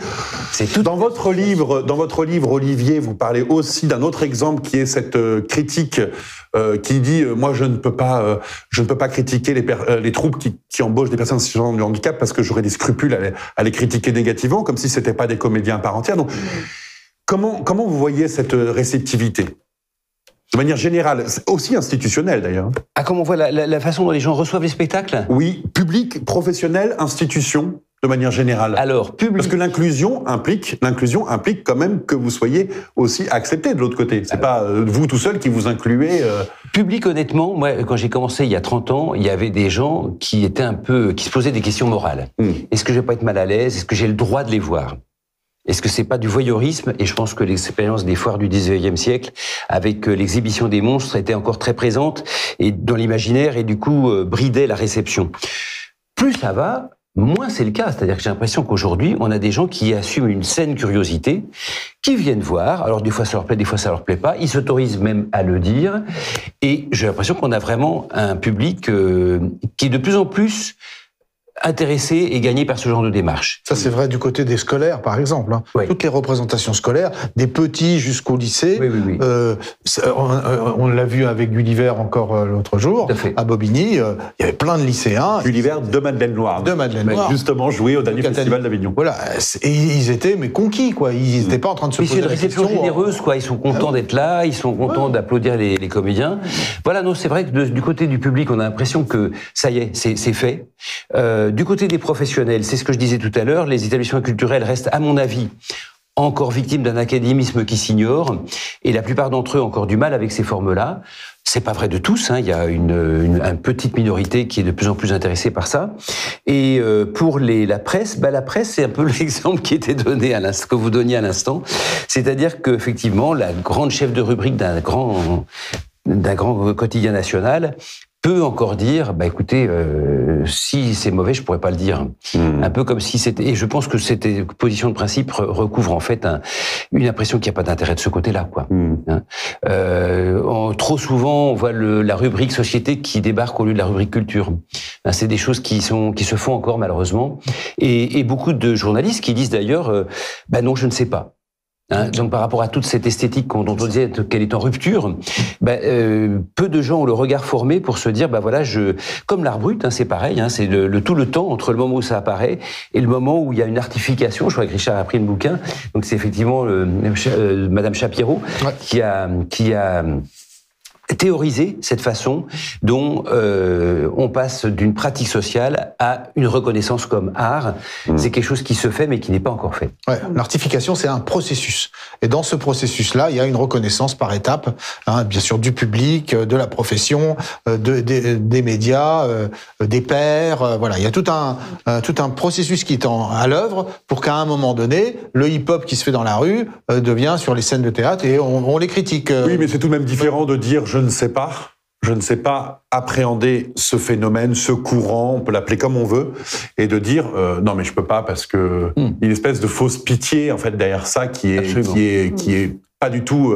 C'est tout. Dans votre livre, Olivier, vous parlez aussi d'un autre exemple qui est cette critique qui dit moi je ne peux pas critiquer les troupes qui embauchent des personnes en situation de handicap parce que j'aurais des scrupules à les critiquer négativement, comme si c'était pas des comédiens à part entière. Donc comment vous voyez cette réceptivité ? De manière générale, aussi institutionnelle d'ailleurs. Ah, comme on voit la façon dont les gens reçoivent les spectacles ? Oui, public, professionnel, institution, de manière générale. Alors, public. Parce que l'inclusion implique quand même que vous soyez aussi accepté de l'autre côté. C'est pas vous tout seul qui vous incluez. Public, honnêtement, moi, quand j'ai commencé il y a 30 ans, il y avait des gens qui se posaient des questions morales. Est-ce que je vais pas être mal à l'aise ? Est-ce que j'ai le droit de les voir ? Est-ce que c'est pas du voyeurisme ? Et je pense que l'expérience des foires du 19e siècle, avec l'exhibition des monstres, était encore très présente et dans l'imaginaire et du coup bridait la réception. Plus ça va, moins c'est le cas. C'est-à-dire que j'ai l'impression qu'aujourd'hui, on a des gens qui assument une saine curiosité, qui viennent voir. Alors des fois ça leur plaît, des fois ça leur plaît pas. Ils s'autorisent même à le dire. Et j'ai l'impression qu'on a vraiment un public qui est de plus en plus intéressé et gagné par ce genre de démarche. Ça, c'est vrai du côté des scolaires, par exemple. Oui. Toutes les représentations scolaires, des petits jusqu'au lycée. Oui. On l'a vu avec Gulliver encore l'autre jour, à Bobigny. Il y avait plein de lycéens. Gulliver de Madeleine Noire. Justement joué au dernier festival d'Avignon. Voilà. Et ils étaient conquis, quoi. Ils n'étaient pas en train de se poser la question. C'est une réception généreuse, quoi. Ils sont contents d'être là, ils sont contents d'applaudir les comédiens. Voilà, non, c'est vrai que du côté du public, on a l'impression que ça y est, c'est fait. Du côté des professionnels, c'est ce que je disais tout à l'heure, les établissements culturels restent, à mon avis, encore victimes d'un académisme qui s'ignore, et la plupart d'entre eux ont encore du mal avec ces formes-là. C'est pas vrai de tous, il y a une petite minorité qui est de plus en plus intéressée par ça. Et pour la presse, la presse, c'est un peu l'exemple qui était donné à l'instant, que vous donniez à l'instant. C'est-à-dire qu'effectivement, la grande chef de rubrique d'un grand d'un grand quotidien national peut encore dire, bah écoutez, si c'est mauvais, je pourrais pas le dire. Un peu comme si c'était. Et je pense que cette position de principe recouvre en fait une impression qu'il n'y a pas d'intérêt de ce côté-là, quoi. Trop souvent, on voit la rubrique société qui débarque au lieu de la rubrique culture. C'est des choses qui se font encore malheureusement. Et beaucoup de journalistes qui disent d'ailleurs, bah non, je ne sais pas. Donc par rapport à toute cette esthétique dont on disait qu'elle est en rupture, peu de gens ont le regard formé pour se dire voilà, comme l'art brut, c'est pareil, c'est tout le temps entre le moment où ça apparaît et le moment où il y a une artification. Je crois que Richard a pris le bouquin, donc c'est effectivement Madame Shapiro qui a théoriser cette façon dont on passe d'une pratique sociale à une reconnaissance comme art. C'est quelque chose qui se fait mais qui n'est pas encore fait. Ouais, l'artification, c'est un processus. Et dans ce processus-là, il y a une reconnaissance par étapes, bien sûr du public, de la profession, des médias, des pairs. Voilà, il y a tout un processus qui est à l'œuvre pour qu'à un moment donné, le hip-hop qui se fait dans la rue devient sur les scènes de théâtre et on les critique. Oui, mais c'est tout de même différent de dire je ne sais pas appréhender ce phénomène, ce courant, on peut l'appeler comme on veut, et de dire non mais je peux pas parce que il y a une espèce de fausse pitié en fait derrière ça qui est pas du tout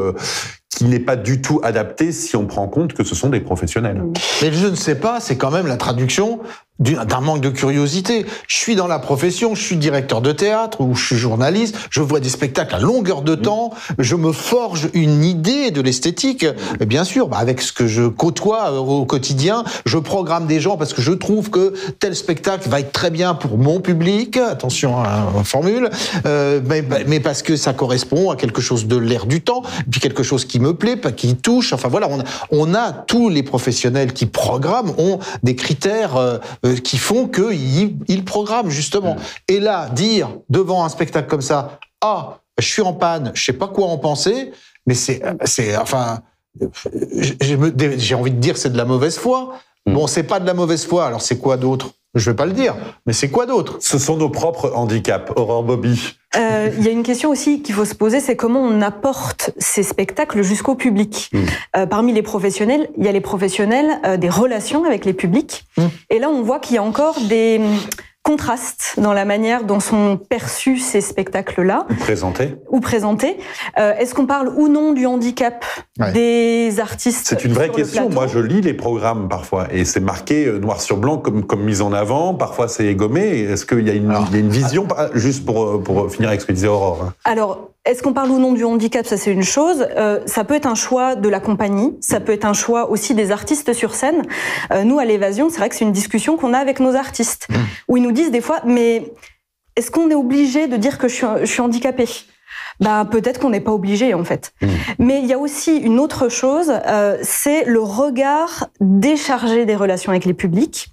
qui n'est pas du tout adapté si on prend en compte que ce sont des professionnels. Mais je ne sais pas, c'est quand même la traduction d'un manque de curiosité. Je suis dans la profession, je suis directeur de théâtre ou je suis journaliste, je vois des spectacles à longueur de temps, je me forge une idée de l'esthétique. Et bien sûr, avec ce que je côtoie au quotidien, je programme des gens parce que je trouve que tel spectacle va être très bien pour mon public, attention à la formule, mais parce que ça correspond à quelque chose de l'air du temps, puis quelque chose qui me plaît, qui touche. Enfin voilà, on a tous les professionnels qui programment ont des critères qui font qu'ils programment, justement. Et là, dire devant un spectacle comme ça, je suis en panne, je sais pas quoi en penser, mais enfin, j'ai envie de dire c'est de la mauvaise foi. Bon, c'est pas de la mauvaise foi, alors c'est quoi d'autre ? Je vais pas le dire, mais c'est quoi d'autre ? Ce sont nos propres handicaps, Aurore Bobby. Il y a une question aussi qu'il faut se poser, c'est comment on apporte ces spectacles jusqu'au public. Parmi les professionnels, il y a les professionnels des relations avec les publics. Et là, on voit qu'il y a encore des contrastes dans la manière dont sont perçus ces spectacles-là. Ou présentés. Est-ce qu'on parle ou non du handicap des artistes ? C'est une vraie question. Moi, je lis les programmes parfois et c'est marqué noir sur blanc comme mise en avant. Parfois, c'est gommé. Est-ce qu'il y a une vision, juste pour finir avec ce que disait Aurore ? Alors, est-ce qu'on parle ou non du handicap ? Ça, c'est une chose. Ça peut être un choix de la compagnie. Ça peut être un choix aussi des artistes sur scène. Nous, à l'Évasion, c'est vrai que c'est une discussion qu'on a avec nos artistes, où ils nous disent des fois, mais est-ce qu'on est obligé de dire que je suis handicapé ? Peut-être qu'on n'est pas obligé, en fait. Mais il y a aussi une autre chose, c'est le regard déchargé des relations avec les publics.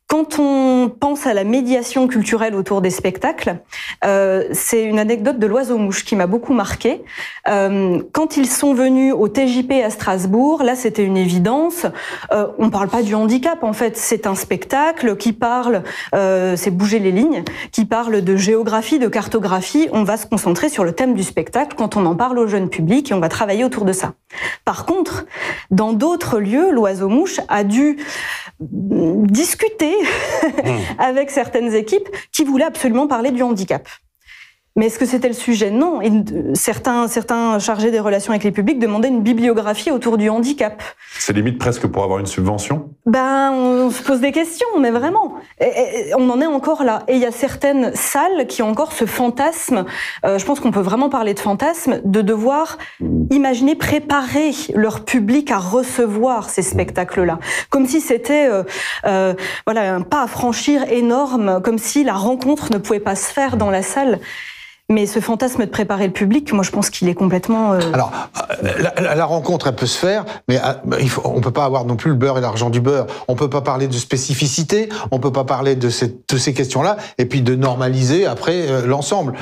Quand on pense à la médiation culturelle autour des spectacles, c'est une anecdote de l'Oiseau-Mouche qui m'a beaucoup marquée. Quand ils sont venus au TJP à Strasbourg, là c'était une évidence, on parle pas du handicap en fait, c'est un spectacle qui parle, c'est bouger les lignes, qui parle de géographie, de cartographie, on va se concentrer sur le thème du spectacle quand on en parle au jeune public et on va travailler autour de ça. Par contre, dans d'autres lieux, l'Oiseau-Mouche a dû discuter avec certaines équipes qui voulaient absolument parler du handicap. Mais est-ce que c'était le sujet ? Non. Et certains chargés des relations avec les publics demandaient une bibliographie autour du handicap. C'est limite presque pour avoir une subvention ? On se pose des questions, mais vraiment. Et on en est encore là. Et il y a certaines salles qui ont encore ce fantasme, je pense qu'on peut vraiment parler de fantasme, de devoir imaginer, préparer leur public à recevoir ces spectacles-là. Comme si c'était un pas à franchir énorme, comme si la rencontre ne pouvait pas se faire dans la salle. Mais ce fantasme de préparer le public, moi je pense qu'il est complètement... Alors, la rencontre, elle peut se faire, mais on peut pas avoir non plus le beurre et l'argent du beurre. On peut pas parler de spécificité, on peut pas parler de ces questions-là, et puis de normaliser après l'ensemble.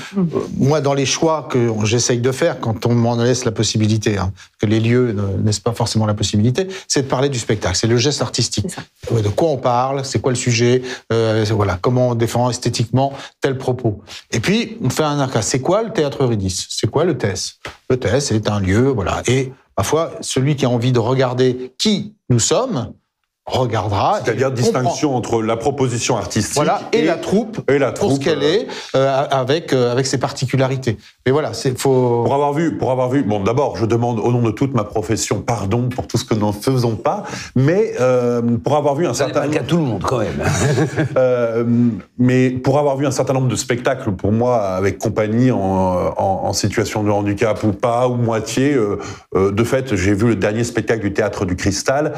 Moi, dans les choix que j'essaye de faire, quand on m'en laisse la possibilité, que les lieux ne laissent pas forcément la possibilité, c'est de parler du spectacle, c'est le geste artistique. De quoi on parle, c'est quoi le sujet, comment on défend esthétiquement tel propos. Et puis, on fait un c'est quoi le théâtre Eurydice ? C'est quoi le TES ? Le TES est un lieu, et ma foi, celui qui a envie de regarder qui nous sommes, regardera. C'est-à-dire distinction entre la proposition artistique et la troupe, pour ce qu'elle est, avec ses particularités. Mais voilà, faut... Pour avoir vu, bon, d'abord, je demande au nom de toute ma profession pardon pour tout ce que nous ne faisons pas, mais pour avoir vu un certain nombre... C'est pas le cas de tout le monde, quand même. Mais pour avoir vu un certain nombre de spectacles, pour moi, avec compagnie, en situation de handicap ou pas, ou moitié, de fait, j'ai vu le dernier spectacle du Théâtre du Cristal.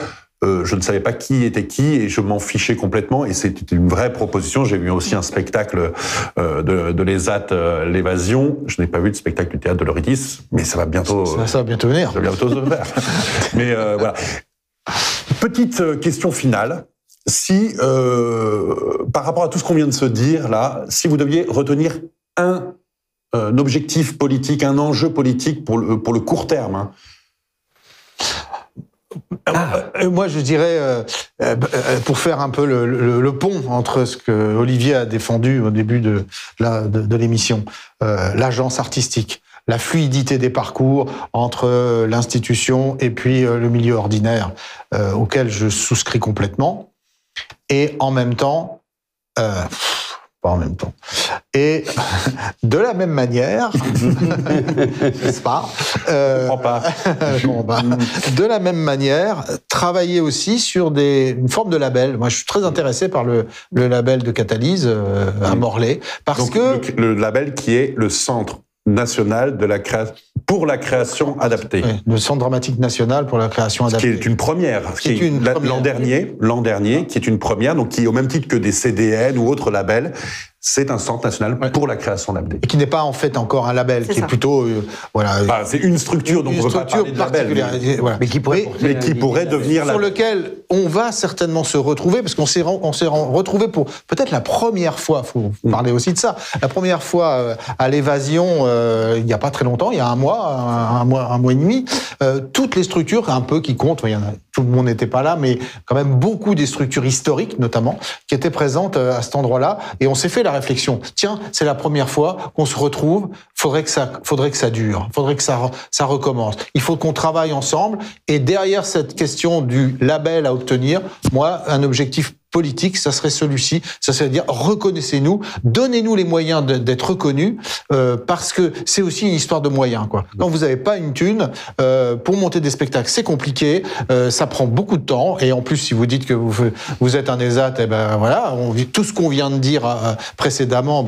Je ne savais pas qui était qui et je m'en fichais complètement et c'était une vraie proposition. J'ai vu aussi un spectacle de l'ESAT, l'Évasion. Je n'ai pas vu de spectacle du Théâtre de l'Eurydice, mais ça va bientôt... Ça va bientôt venir. Ça va bientôt se faire. Mais voilà. Petite question finale. Si, par rapport à tout ce qu'on vient de se dire là, si vous deviez retenir un objectif politique, un enjeu politique pour le court terme, hein. Moi, je dirais, pour faire un peu le pont entre ce que Olivier a défendu au début de l'émission, l'agence artistique, la fluidité des parcours entre l'institution et puis le milieu ordinaire, auquel je souscris complètement, et en même temps... pas en même temps. Et de la même manière, n'est-ce pas, de la même manière, travailler aussi sur une forme de label. Moi, je suis très intéressé par le label de Catalyse à Morlaix, parce donc, que le label qui est le Centre national pour la création adaptée. Oui, le Centre dramatique national pour la création adaptée. Qui est une première. L'an dernier, qui est une première, donc qui, au même titre que des CDN ou autres labels, c'est un Centre national pour la création adaptée. Et qui n'est pas en fait encore un label, qui est plutôt... voilà. Bah, c'est une structure, donc on ne peut pas parler de label. Voilà. Mais qui pourrait devenir... Sur lequel on va certainement se retrouver, parce qu'on s'est retrouvé pour peut-être la première fois, il faut parler aussi de ça, la première fois à l'Évasion, il n'y a pas très longtemps, il y a un mois et demi, toutes les structures un peu qui comptent, tout le monde n'était pas là, mais quand même beaucoup des structures historiques notamment, qui étaient présentes à cet endroit-là, et on s'est fait la réflexion. Tiens, c'est la première fois qu'on se retrouve. Faudrait que ça dure. Faudrait que ça recommence. Il faut qu'on travaille ensemble. Et derrière cette question du label à obtenir, moi, un objectif politique, ça serait celui-ci. Ça serait de dire, reconnaissez-nous, donnez-nous les moyens d'être reconnus, parce que c'est aussi une histoire de moyens, quoi. Quand vous n'avez pas une thune, pour monter des spectacles, c'est compliqué, ça prend beaucoup de temps, et en plus, si vous dites que vous êtes un ESAT, eh ben voilà, tout ce qu'on vient de dire précédemment,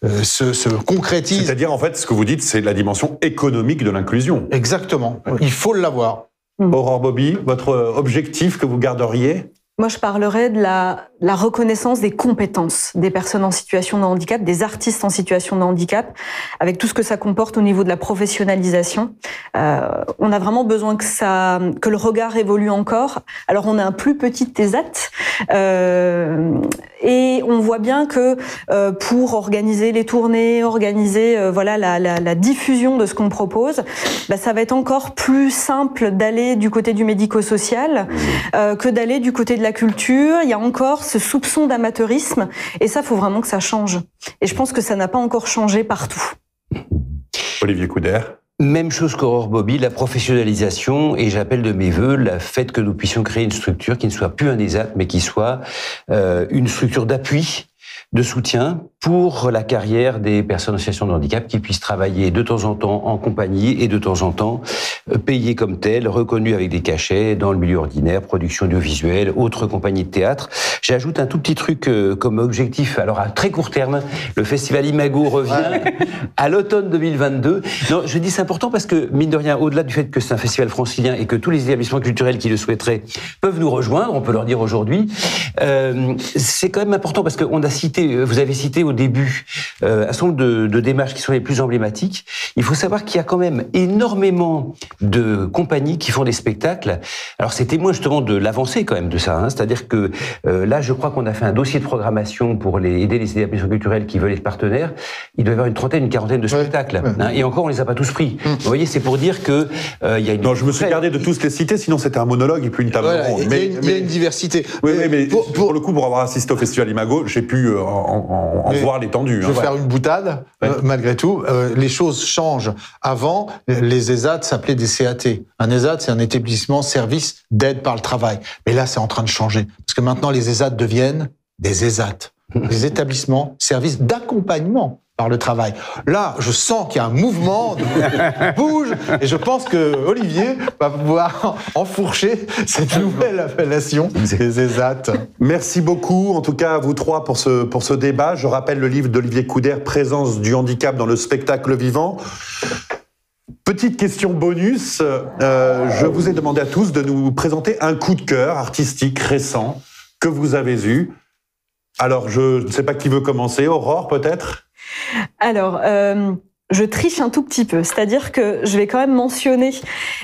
se concrétise. C'est-à-dire, en fait, ce que vous dites, c'est la dimension économique de l'inclusion. Exactement. Ouais. Il faut l'avoir. Aurore Bobby, votre objectif que vous garderiez ? Moi, je parlerais de la reconnaissance des compétences des personnes en situation de handicap, des artistes en situation de handicap, avec tout ce que ça comporte au niveau de la professionnalisation. On a vraiment besoin que le regard évolue encore. Alors, on a un plus petit ESAT, et on voit bien que pour organiser les tournées, organiser la diffusion de ce qu'on propose, ça va être encore plus simple d'aller du côté du médico-social que d'aller du côté de la culture. Il y a encore ce soupçon d'amateurisme, et ça, faut vraiment que ça change. Et je pense que ça n'a pas encore changé partout. Olivier Coudert. Même chose qu'Aurore Bobby, la professionnalisation, et j'appelle de mes voeux le fait que nous puissions créer une structure qui ne soit plus un ESAT, mais qui soit une structure d'appui, de soutien pour la carrière des personnes en situation de handicap, qui puissent travailler de temps en temps en compagnie et de temps en temps payées comme telles, reconnues avec des cachets dans le milieu ordinaire, production audiovisuelle, autres compagnies de théâtre. J'ajoute un tout petit truc comme objectif. Alors à très court terme, le festival Imago revient à l'automne 2022. Non, je dis c'est important parce que, mine de rien, au-delà du fait que c'est un festival francilien et que tous les établissements culturels qui le souhaiteraient peuvent nous rejoindre, on peut leur dire aujourd'hui, c'est quand même important parce qu'on a cité, vous avez cité au début un certain nombre de démarches qui sont les plus emblématiques. Il faut savoir qu'il y a quand même énormément de compagnies qui font des spectacles. Alors c'est témoin justement de l'avancée quand même de ça, c'est-à-dire que là je crois qu'on a fait un dossier de programmation pour aider les établissements culturels qui veulent être partenaires. Il doit y avoir une trentaine, une quarantaine de spectacles, et encore on les a pas tous pris. Vous voyez, c'est pour dire que il y a une... Non, je me suis gardé de tous les citer, sinon c'était un monologue et puis une table ronde. Il y a une diversité. Oui, mais pour le coup, pour avoir assisté au festival Imago, j'ai pu en voir l'étendue. Je vais faire une boutade, malgré tout. Les choses changent. Avant, les ESAT s'appelaient des CAT. Un ESAT, c'est un établissement service d'aide par le travail. Mais là, c'est en train de changer. Parce que maintenant, les ESAT deviennent des ESAT. Des établissements services d'accompagnement par le travail. Là, je sens qu'il y a un mouvement qui bouge, et je pense que Olivier va pouvoir enfourcher cette nouvelle appellation des ESAT. Merci beaucoup, en tout cas à vous trois pour ce débat. Je rappelle le livre d'Olivier Couder, Présence du handicap dans le spectacle vivant. Petite question bonus, je vous ai demandé à tous de nous présenter un coup de cœur artistique récent que vous avez eu. Alors, je ne sais pas qui veut commencer. Aurore, peut-être ? Alors, je triche un tout petit peu, c'est-à-dire que je vais quand même mentionner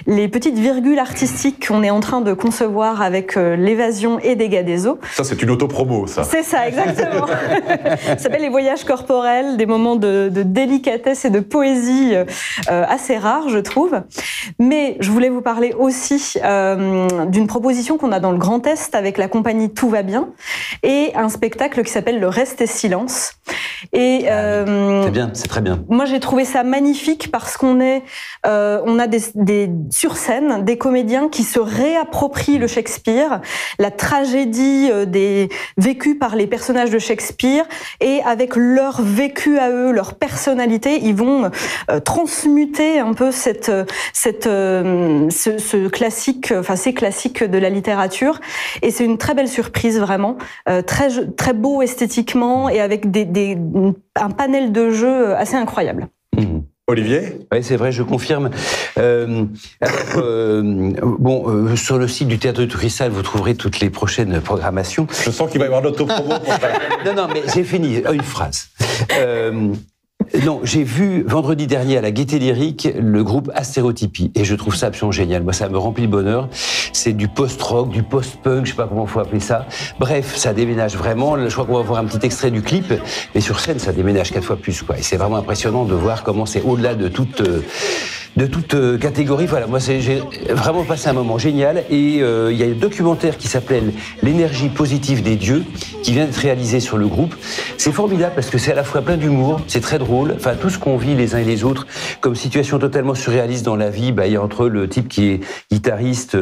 les petites virgules artistiques qu'on est en train de concevoir avec l'évasion et dégâts des eaux. Ça, c'est une autopromo, ça. C'est ça, exactement. Ça s'appelle les voyages corporels, des moments de délicatesse et de poésie assez rares, je trouve. Mais je voulais vous parler aussi d'une proposition qu'on a dans le Grand Est avec la compagnie Tout va bien et un spectacle qui s'appelle Le Reste et Silence. Et c'est bien, c'est très bien. Moi, j'ai trouvé ça magnifique parce qu'on a sur scène des comédiens qui se réapproprient le Shakespeare, la tragédie vécue par les personnages de Shakespeare, et avec leur vécu à eux, leur personnalité, ils vont transmuter un peu ce classique, enfin ces classiques de la littérature. Et c'est une très belle surprise vraiment, très beau esthétiquement et avec un panel de jeux assez incroyable. Olivier ? Oui, c'est vrai, je confirme. Sur le site du Théâtre de Tourissal, vous trouverez toutes les prochaines programmations. Je sens qu'il va y avoir l'autopromo pour ça. Non, mais j'ai fini. Une phrase. Non, j'ai vu vendredi dernier à la Gaîté Lyrique le groupe Astérotypie et je trouve ça absolument génial. Moi, ça me remplit de bonheur. C'est du post-rock, du post-punk, je sais pas comment il faut appeler ça. Bref, ça déménage vraiment. Je crois qu'on va voir un petit extrait du clip, mais sur scène, ça déménage 4 fois plus, quoi. Et c'est vraiment impressionnant de voir comment c'est au-delà de toute catégorie. Voilà, moi, j'ai vraiment passé un moment génial. Et il y a un documentaire qui s'appelle L'énergie positive des dieux, qui vient d'être réalisé sur le groupe. C'est formidable parce que c'est à la fois plein d'humour, c'est très drôle. Enfin, tout ce qu'on vit les uns et les autres comme situation totalement surréaliste dans la vie, il y a entre le type qui est guitariste,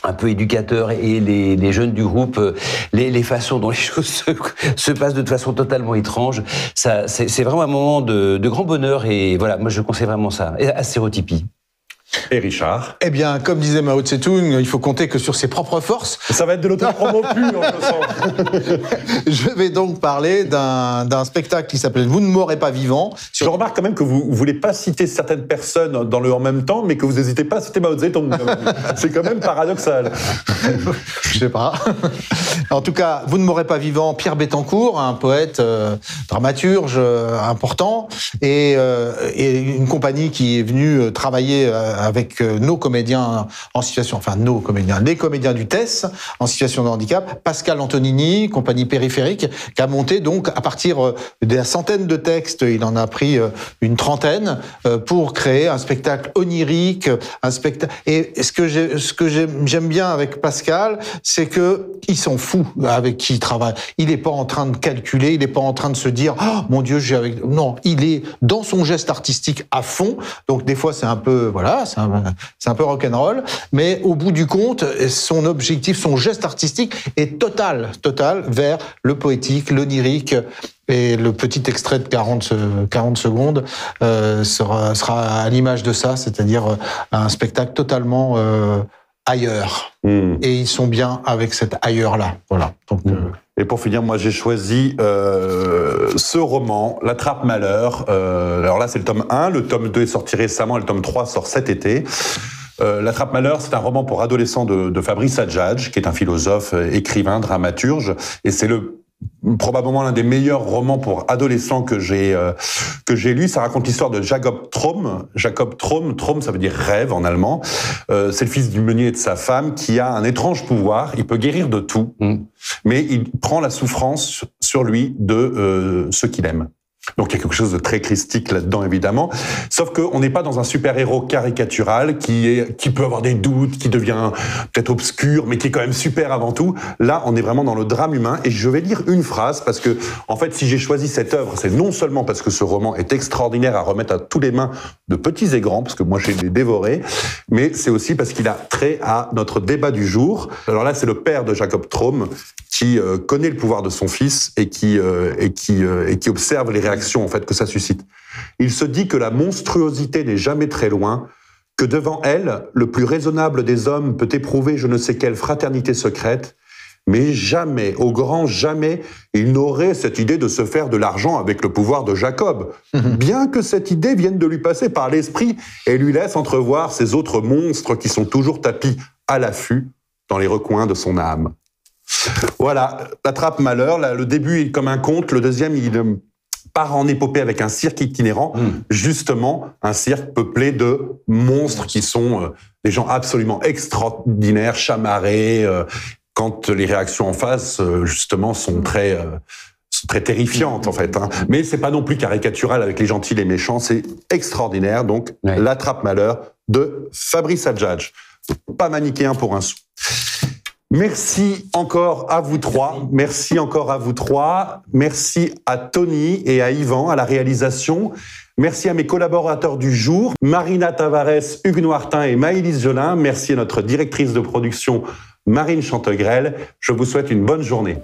un peu éducateur, et les jeunes du groupe, les façons dont les choses se passent de façon totalement étrange. Ça, c'est vraiment un moment de grand bonheur, et voilà, moi je conseille vraiment ça. Et Astérotypie. Et Richard ? Eh bien, comme disait Mao Tse-tung, il faut compter que sur ses propres forces. Ça va être de l'autopromo pure, je sens. Je vais donc parler d'un spectacle qui s'appelle « Vous ne mourrez pas vivant ». Je remarque quand même que vous ne voulez pas citer certaines personnes dans le en même temps, mais que vous n'hésitez pas à citer Mao Tse-tung. C'est quand même paradoxal. Je sais pas. En tout cas, « Vous ne mourrez pas vivant », Pierre Bettencourt, un poète, dramaturge important, et une compagnie qui est venue travailler avec nos comédiens en situation, les comédiens du TES en situation de handicap, Pascal Antonini, compagnie périphérique, qui a monté donc à partir de la centaine de textes, il en a pris une trentaine pour créer un spectacle onirique, Et ce que j'aime bien avec Pascal, c'est que il s'en fout avec qui il travaille. Il n'est pas en train de calculer, il n'est pas en train de se dire oh, mon Dieu, non, il est dans son geste artistique à fond. Donc des fois c'est un peu c'est un peu rock'n'roll, mais au bout du compte, son objectif, son geste artistique est total vers le poétique, l'onirique. Et le petit extrait de 40 secondes sera à l'image de ça, c'est-à-dire un spectacle totalement ailleurs. Et ils sont bien avec cet ailleurs-là. Voilà. Donc, Et pour finir, moi j'ai choisi ce roman, La Trappe Malheur. Alors là c'est le tome 1, le tome 2 est sorti récemment, et le tome 3 sort cet été. La Trappe Malheur, c'est un roman pour adolescents de Fabrice Adjadj, qui est un philosophe, écrivain, dramaturge, et c'est probablement l'un des meilleurs romans pour adolescents que j'ai lu. Ça raconte l'histoire de Jacob Traum. Traum, ça veut dire rêve en allemand. C'est le fils du meunier et de sa femme qui a un étrange pouvoir. Il peut guérir de tout, mais il prend la souffrance sur lui de ceux qu'il aime. Donc il y a quelque chose de très christique là-dedans, évidemment. Sauf qu'on n'est pas dans un super-héros caricatural qui peut avoir des doutes, qui devient peut-être obscur, mais qui est quand même super avant tout. Là, on est vraiment dans le drame humain. Et je vais lire une phrase, parce que, en fait, si j'ai choisi cette œuvre, c'est non seulement parce que ce roman est extraordinaire à remettre à tous les mains de petits et grands, parce que moi, j'ai dévoré, mais c'est aussi parce qu'il a trait à notre débat du jour. Alors là, c'est le père de Jacob Tröm, qui connaît le pouvoir de son fils et qui observe les réactions en fait que ça suscite. Il se dit que la monstruosité n'est jamais très loin, que devant elle, le plus raisonnable des hommes peut éprouver je ne sais quelle fraternité secrète, mais jamais, au grand jamais, il n'aurait cette idée de se faire de l'argent avec le pouvoir de Jacob, bien que cette idée vienne de lui passer par l'esprit et lui laisse entrevoir ces autres monstres qui sont toujours tapis à l'affût dans les recoins de son âme. Voilà, l'attrape-malheur, le début est comme un conte, le deuxième, il part en épopée avec un cirque itinérant, justement, un cirque peuplé de monstres qui sont des gens absolument extraordinaires, chamarrés, quand les réactions en face, justement, sont très terrifiantes, en fait. Hein. Mais c'est pas non plus caricatural avec les gentils et les méchants, c'est extraordinaire. Donc, l'attrape-malheur de Fabrice Adjadj. Pas manichéen pour un sou. Merci encore à vous trois. Merci encore à vous trois. Merci à Tony et à Yvan à la réalisation. Merci à mes collaborateurs du jour, Marina Tavares, Hugues Noirtin et Maëlys Jolin. Merci à notre directrice de production, Marine Chantegrel. Je vous souhaite une bonne journée.